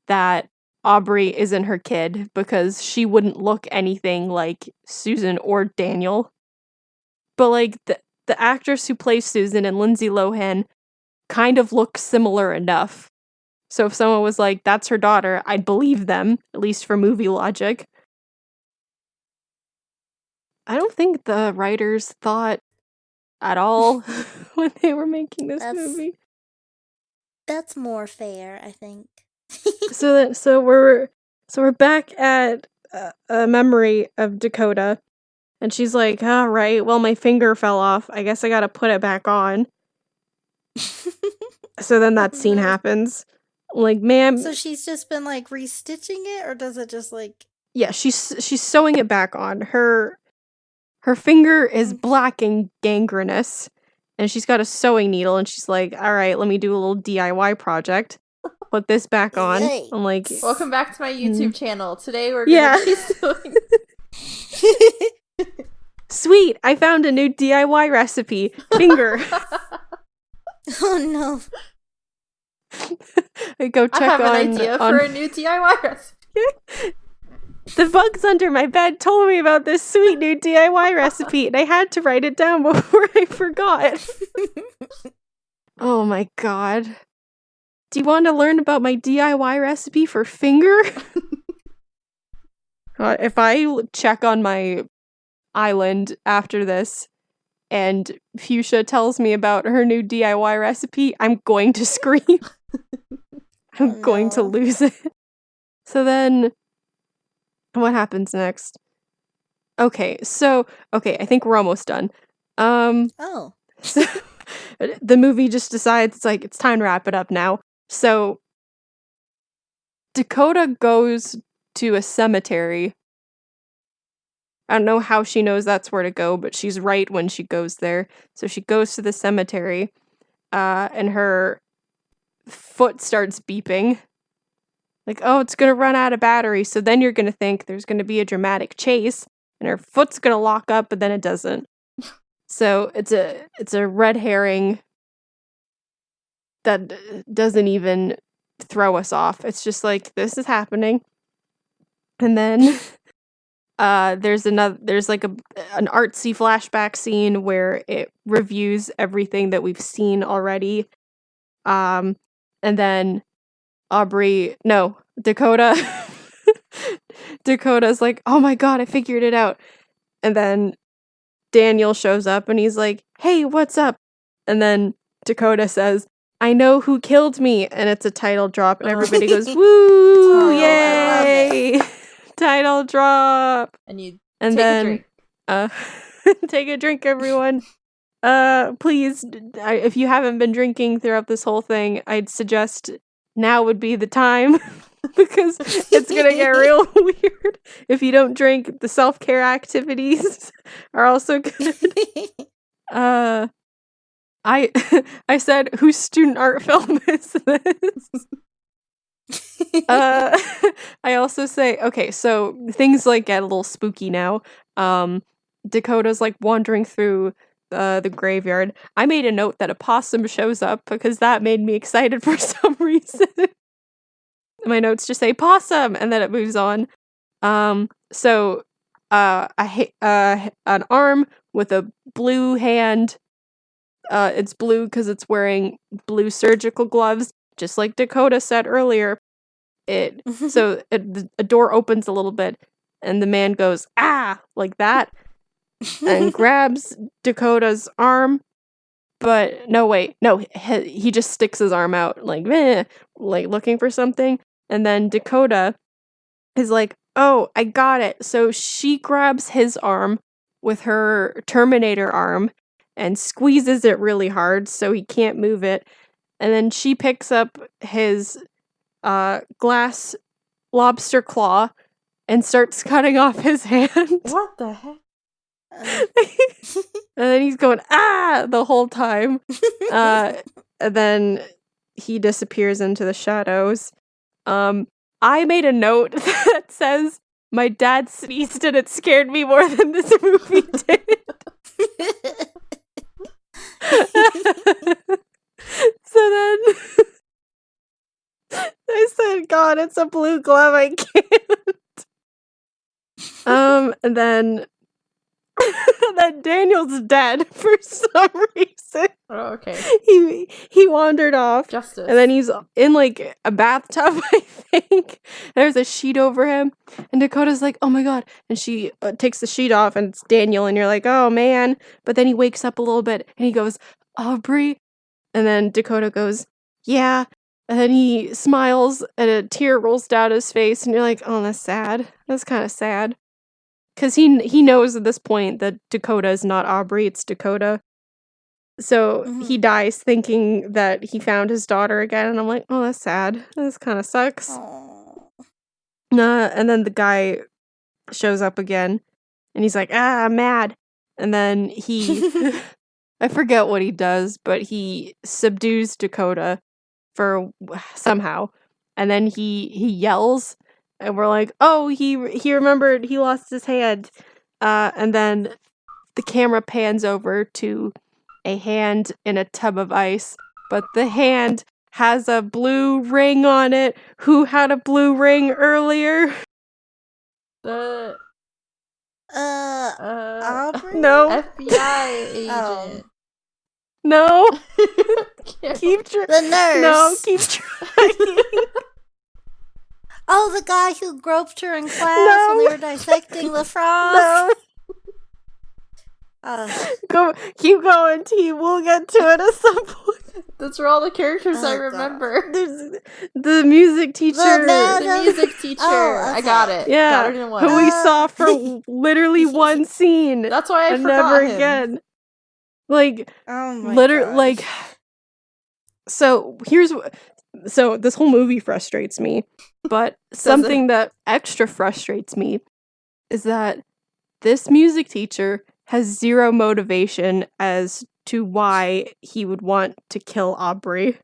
that Aubrey isn't her kid? Because she wouldn't look anything like Susan or Daniel. But like the actress who plays Susan and Lindsay Lohan kind of look similar enough. So if someone was like, that's her daughter, I'd believe them, at least for movie logic. I don't think the writers thought at all when they were making this movie. That's more fair, I think. So we're back at a memory of Dakota. And she's like, all right, well, my finger fell off. I guess I gotta put it back on. So then that scene happens. Like, ma'am. So she's just been, like, restitching it? Or does it just, like... Yeah, she's sewing it back on. Her finger is black and gangrenous. And she's got a sewing needle. And she's like, all right, let me do a little DIY project. Put this back on. Yikes. I'm like... Welcome back to my YouTube channel. Today we're gonna be sewing... Sweet! I found a new DIY recipe. Finger. Oh no. Go check I have an idea for a new DIY recipe. The bugs under my bed told me about this sweet new DIY recipe, and I had to write it down before I forgot. Oh my god. Do you want to learn about my DIY recipe for finger? If I check on my island after this and Fuchsia tells me about her new DIY recipe, I'm going to scream. I'm going to lose it. So then what happens next? Okay, I think we're almost done. Oh. So, the movie just decides it's time to wrap it up now. So Dakota goes to a cemetery. I don't know how she knows that's where to go, but she's right when she goes there. So she goes to the cemetery, and her foot starts beeping. Like, oh, it's gonna run out of battery. So then you're gonna think there's gonna be a dramatic chase, and her foot's gonna lock up, but then it doesn't. So it's a red herring that doesn't even throw us off. It's just like, this is happening. And then there's an artsy flashback scene where it reviews everything that we've seen already. And then Dakota Dakota's like, oh my god, I figured it out. And then Daniel shows up and he's like, hey, what's up? And then Dakota says, I know who killed me, and it's a title drop, and everybody goes, woo, yay! Title drop. And then take a drink, everyone. please, if you haven't been drinking throughout this whole thing, I'd suggest now would be the time because it's gonna get real weird if you don't drink. The self-care activities are also good. I I said, whose student art film is this? I also say, okay, so things like get a little spooky now. Dakota's like wandering through the graveyard. I made a note that a possum shows up because that made me excited for some reason. My notes just say possum, and then it moves on. So an arm with a blue hand. It's blue because it's wearing blue surgical gloves, just like Dakota said earlier. A door opens a little bit, and the man goes, ah, like that, and grabs Dakota's arm. But no, wait, no, he just sticks his arm out, like, meh, like looking for something. And then Dakota is like, oh, I got it. So she grabs his arm with her Terminator arm and squeezes it really hard so he can't move it. And then she picks up his glass lobster claw and starts cutting off his hand. What the heck? And then he's going, ah, the whole time. And then he disappears into the shadows. I made a note that says, my dad sneezed and it scared me more than this movie did. So then I said, God, it's a blue glove, I can't. And then Daniel's dead for some reason. Oh, okay. He wandered off. Justice. And then he's in like a bathtub, I think. There's a sheet over him. And Dakota's like, oh my God. And she takes the sheet off and it's Daniel. And you're like, oh man. But then he wakes up a little bit and he goes, Aubrey. And then Dakota goes, yeah. And then he smiles and a tear rolls down his face. And you're like, oh, that's sad. That's kind of sad. Because he knows at this point that Dakota is not Aubrey, it's Dakota. So he dies thinking that he found his daughter again, and I'm like, oh, that's sad. This kind of sucks. And then the guy shows up again, and he's like, I'm mad. And then he, I forget what he does, but he subdues Dakota for somehow. And then he yells, and we're like, oh, he remembered he lost his hand. And then the camera pans over to a hand in a tub of ice, but the hand has a blue ring on it. Who had a blue ring earlier? The Aubrey? No. FBI agent. Oh. No. Keep the nurse. No, keep trying. Oh, the guy who groped her in class when they were dissecting the frog. No. Keep going, T. We'll get to it at some point. That's where all the characters I remember. There's the music teacher. The music teacher. Oh, okay. I got it. Yeah. Got it in one. Who we saw for literally one scene. That's why I and forgot never him. again. Like, oh my literally, like. So so this whole movie frustrates me, but something that extra frustrates me is that this music teacher has zero motivation as to why he would want to kill Aubrey.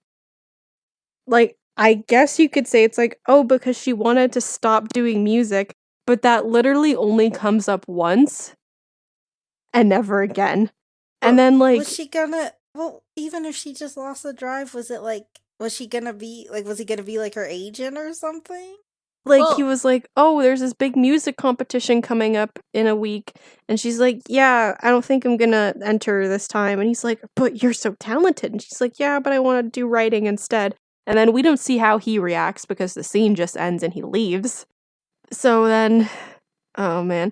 Like, I guess you could say it's like, oh, because she wanted to stop doing music, but that literally only comes up once and never again. And then, like, was she gonna? Well, even if she just lost the drive, was it like? Was he gonna be like her agent or something? Like, he was like, oh, there's this big music competition coming up in a week. And she's like, yeah, I don't think I'm gonna enter this time. And he's like, but you're so talented. And she's like, yeah, but I want to do writing instead. And then we don't see how he reacts because the scene just ends and he leaves. So then, oh man.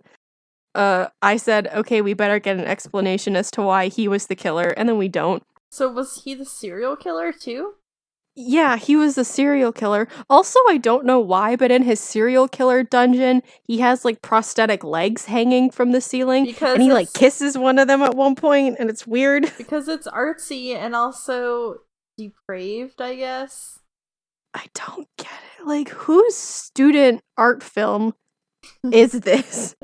I said, okay, we better get an explanation as to why he was the killer. And then we don't. So was he the serial killer too? Yeah, he was a serial killer. Also, I don't know why, but in his serial killer dungeon, he has like prosthetic legs hanging from the ceiling, and Because he like it's kisses one of them at one point, and it's weird. because it's artsy and also depraved, I guess. I don't get it. Like, whose student art film is this?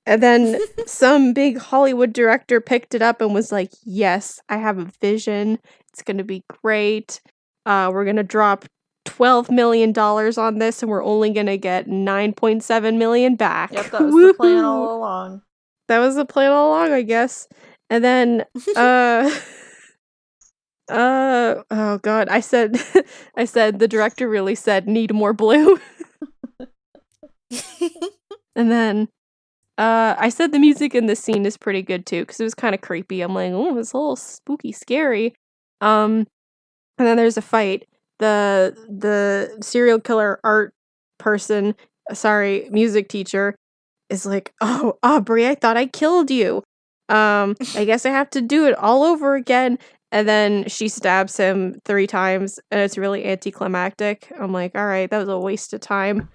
And then some big Hollywood director picked it up and was like, yes, I have a vision. It's going to be great. We're going to drop $12 million on this, and we're only going to get 9.7 million back. Yep, that was the plan Woohoo! all along. That was the plan all along, I guess. And then, oh god, I said, I said the director really said need more blue. And then, I said the music in this scene is pretty good too, because it was kind of creepy. I'm like, oh, it's a little spooky, scary. And then there's a fight. The serial killer art person, music teacher, is like, oh, Aubrey, I thought I killed you. I guess I have to do it all over again. And then she stabs him 3 times, and it's really anticlimactic. I'm like, all right, that was a waste of time.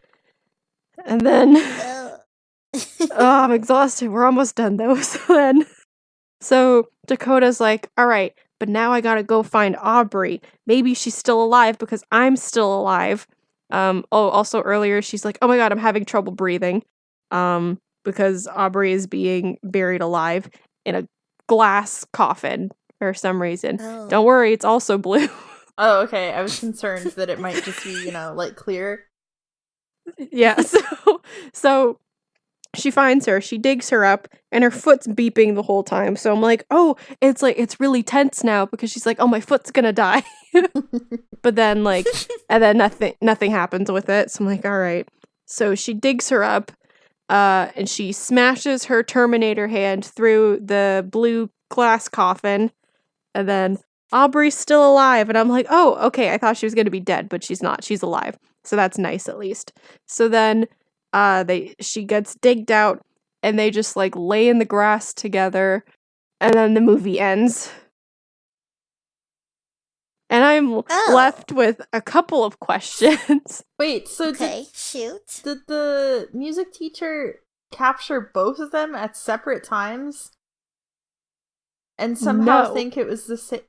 And then, Oh. oh, I'm exhausted. We're almost done though. So Dakota's like, all right, but now I gotta go find Aubrey. Maybe she's still alive because I'm still alive. Also earlier she's like, oh my god, I'm having trouble breathing. Because Aubrey is being buried alive in a glass coffin for some reason. Oh. Don't worry, it's also blue. Oh, okay. I was concerned that it might just be, like clear. Yeah, so she finds her, she digs her up, and her foot's beeping the whole time. So I'm like, oh, it's really tense now because she's like, oh, my foot's gonna die. But then and then nothing happens with it. So I'm like, all right. So she digs her up, and she smashes her Terminator hand through the blue glass coffin, and then Aubrey's still alive, and I'm like, oh, okay, I thought she was gonna be dead, but she's not. She's alive. So that's nice at least. So then she gets digged out, and they just like lay in the grass together, and then the movie ends. And I'm left with a couple of questions. Wait, so okay, shoot. did the music teacher capture both of them at separate times? And somehow think it was the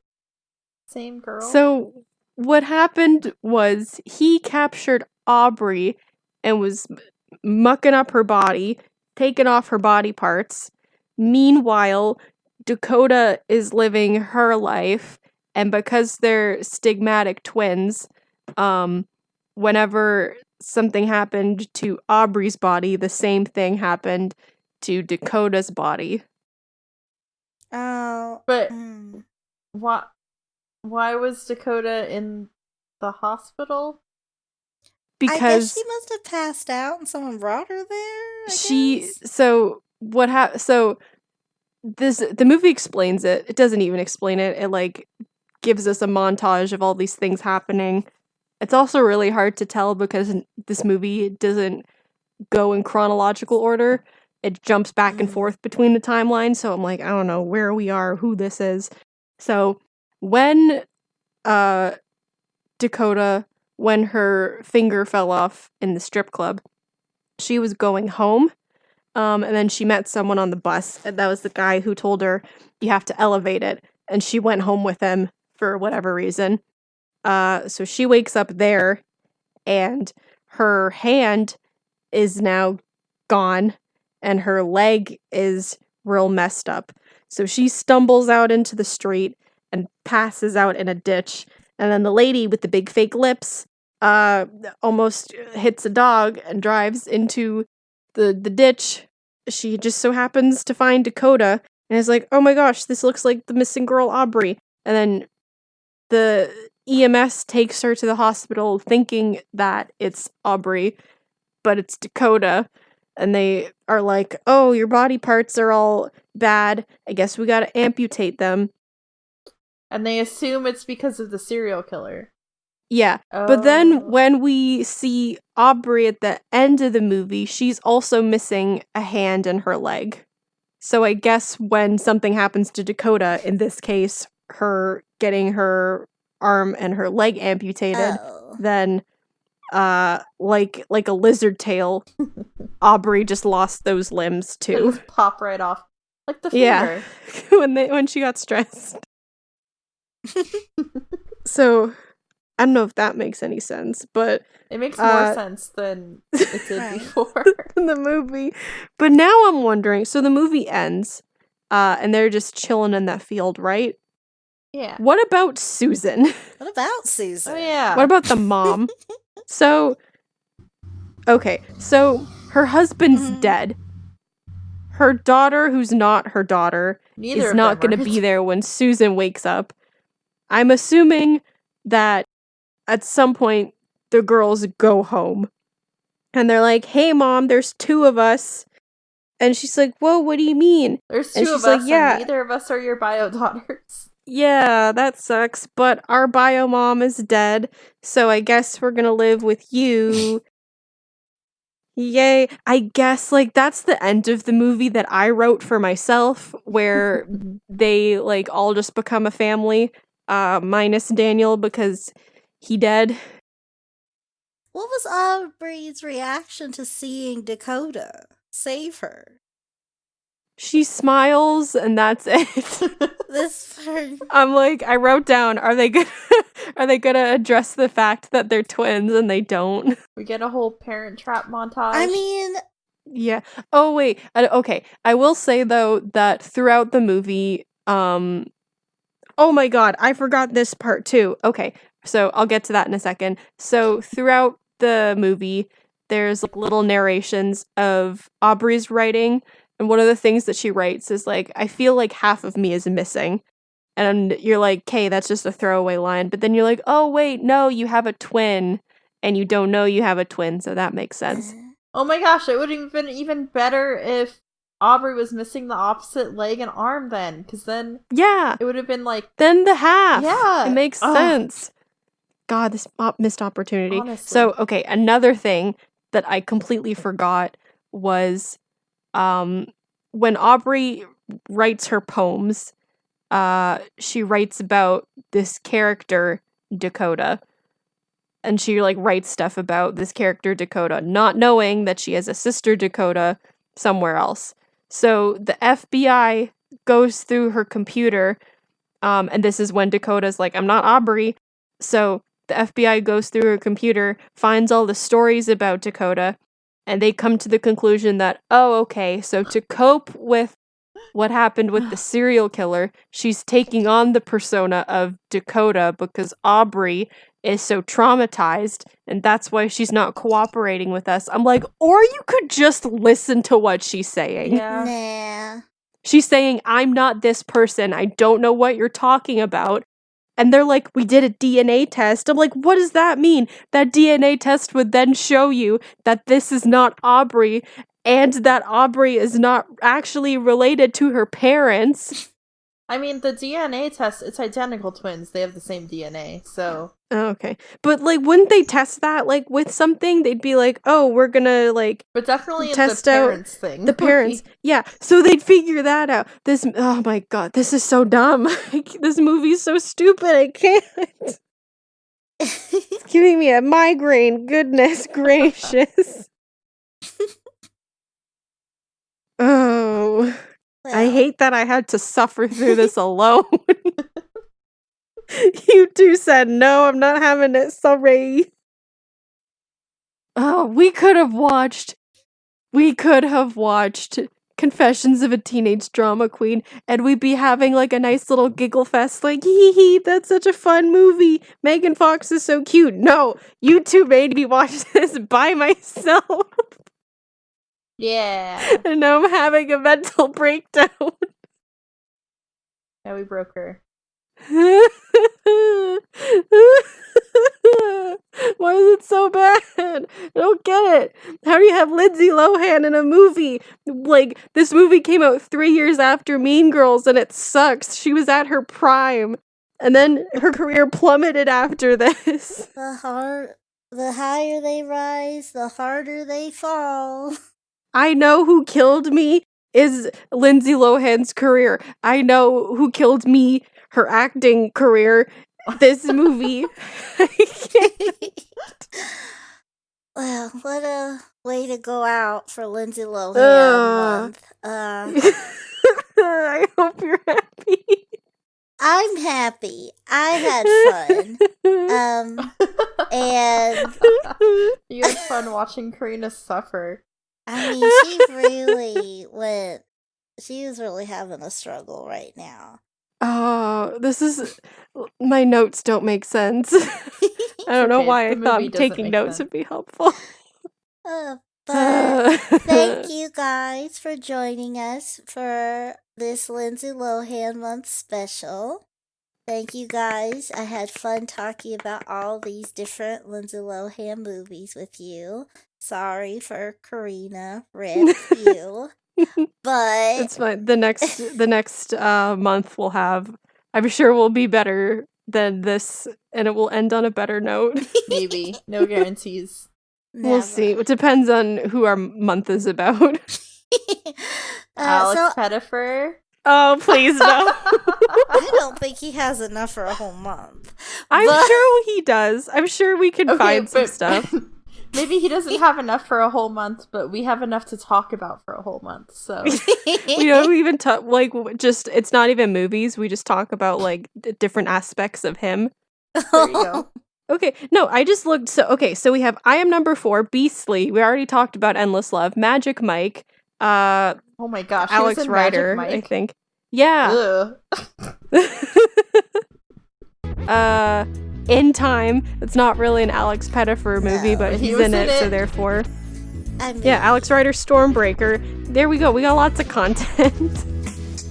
same girl? So what happened was he captured Aubrey and was mucking up her body, taking off her body parts. Meanwhile, Dakota is living her life, and because they're stigmatic twins, whenever something happened to Aubrey's body, the same thing happened to Dakota's body. Oh. But why was Dakota in the hospital? I guess she must have passed out and someone brought her there. So the movie explains it. It doesn't even explain it. It like gives us a montage of all these things happening. It's also really hard to tell because this movie doesn't go in chronological order. It jumps back and forth between the timelines, so I'm like, I don't know where we are, who this is. So when Dakota, when her finger fell off in the strip club, she was going home, and then she met someone on the bus, and that was the guy who told her, you have to elevate it, and she went home with him for whatever reason. So she wakes up there, and her hand is now gone, and her leg is real messed up. So she stumbles out into the street and passes out in a ditch, and then the lady with the big fake lips almost hits a dog and drives into the ditch. She just so happens to find Dakota and is like, oh my gosh, this looks like the missing girl Aubrey. And then the EMS takes her to the hospital thinking that it's Aubrey, but it's Dakota. And they are like, oh, your body parts are all bad. I guess we gotta amputate them. And they assume it's because of the serial killer. Yeah, but then when we see Aubrey at the end of the movie, she's also missing a hand and her leg. So I guess when something happens to Dakota, in this case, her getting her arm and her leg amputated, Oh. then like a lizard tail, Aubrey just lost those limbs They too. just pop right off. Like the Yeah. finger. when she got stressed. So I don't know if that makes any sense, but It makes more sense than it did Right. before. in the movie. But now I'm wondering, so the movie ends, and they're just chilling in that field, right? Yeah. What about Susan? What about Susan? Oh yeah. What about the mom? So, okay, so her husband's Mhm. dead. Her daughter, who's not her daughter, Neither is of not them going to are. be there when Susan wakes up. I'm assuming that at some point the girls go home. And they're like, hey, Mom, there's 2 of us. And she's like, whoa, what do you mean? There's And 2 she's of like, us, yeah. and neither of us are your bio daughters. Yeah, that sucks, but our bio mom is dead, so I guess we're gonna live with you. Yay. I guess, like, that's the end of the movie that I wrote for myself, where they, like, all just become a family, minus Daniel because he dead. What was Aubrey's reaction to seeing Dakota save her? She smiles, and that's it. This part. I'm like, I wrote down, are they gonna address the fact that they're twins and they don't? We get a whole Parent Trap montage. I mean, Yeah. Oh wait. Okay. I will say though that throughout the movie, oh my god, I forgot this part too. Okay. So I'll get to that in a second. So throughout the movie, there's like little narrations of Aubrey's writing, and one of the things that she writes is like, I feel like half of me is missing. And you're like, okay, that's just a throwaway line. But then you're like, oh, wait, no, you have a twin. And you don't know you have a twin, so that makes sense. Oh my gosh, it would have been even better if Aubrey was missing the opposite leg and arm then, because then Yeah. it would have been like... Then the half. Yeah. It makes sense. God, this missed opportunity. Honestly. So, okay, another thing that I completely forgot was when Aubrey writes her poems, she writes about this character, Dakota. And she, like, writes stuff about this character, Dakota, not knowing that she has a sister, Dakota, somewhere else. So the FBI goes through her computer, and this is when Dakota's like, I'm not Aubrey. So the FBI goes through her computer, finds all the stories about Dakota, and they come to the conclusion that, oh, okay, so to cope with what happened with the serial killer, she's taking on the persona of Dakota because Aubrey is so traumatized, and that's why she's not cooperating with us. I'm like, or you could just listen to what she's saying. Yeah. nah. She's saying, I'm not this person. I don't know what you're talking about. And they're like, we did a DNA test. I'm like, what does that mean? That DNA test would then show you that this is not Aubrey and that Aubrey is not actually related to her parents. I mean, the DNA test, it's identical twins. They have the same DNA, so... Oh, okay. But, like, wouldn't they test that, like, with something? They'd be like, oh, we're gonna, like, But definitely in test the out parents thing. the parents. Yeah, so they'd figure that out. Oh my god, this is so dumb. This movie's so stupid, I can't. It's giving me a migraine, goodness gracious. Oh, I hate that I had to suffer through this alone. You two said, no, I'm not having it, sorry. Oh, we could have watched Confessions of a Teenage Drama Queen, and we'd be having like a nice little giggle fest, like, hee hee, that's such a fun movie. Megan Fox is so cute. No, you two made me watch this by myself. Yeah. And now I'm having a mental breakdown. Yeah, we broke her. Why is it so bad? I don't get it. How do you have Lindsay Lohan in a movie? Like, this movie came out 3 years after Mean Girls and it sucks. She was at her prime. And then her career plummeted after this. The higher they rise, the harder they fall. I know who killed me is Lindsay Lohan's career. I know who killed me, her acting career, this movie. I can't. Well, what a way to go out for Lindsay Lohan month. I hope you're happy. I'm happy. I had fun. And You had fun watching Carina suffer. I mean, she was really having a struggle right now. Oh, my notes don't make sense. I don't know okay, why I the thought movie doesn't taking make notes sense. would be helpful. But thank you guys for joining us for this Lindsay Lohan month special. Thank you guys. I had fun talking about all these different Lindsay Lohan movies with you. Sorry for Carina, rip you. But It's fine. The next month we'll have, I'm sure will be better than this, and it will end on a better note. Maybe. No guarantees. We'll see. It depends on who our month is about. Alex Pettifer. Oh, please no. I don't think he has enough for a whole month. I'm sure he does. I'm sure we can find some stuff. Maybe he doesn't have enough for a whole month, but we have enough to talk about for a whole month. So we don't even talk, like, just, it's not even movies. We just talk about, like, different aspects of him. There you go. Okay, no, I just looked. So we have I Am Number 4, Beastly. We already talked about Endless Love, Magic Mike. Oh my gosh, Alex Rider, I think. Yeah. In Time. It's not really an Alex Pettifer movie, but he's in it, so therefore. Yeah, Alex Rider, Stormbreaker. There we go. We got lots of content.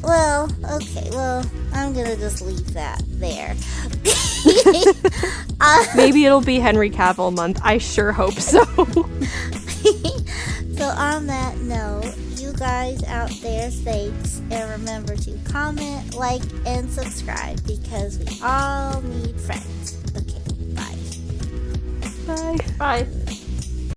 Well, okay. Well, I'm gonna just leave that there. Maybe it'll be Henry Cavill month. I sure hope so. So on that note, you guys out there, thanks, and remember to comment, like, and subscribe because we all need friends. Okay, bye. Bye. Bye.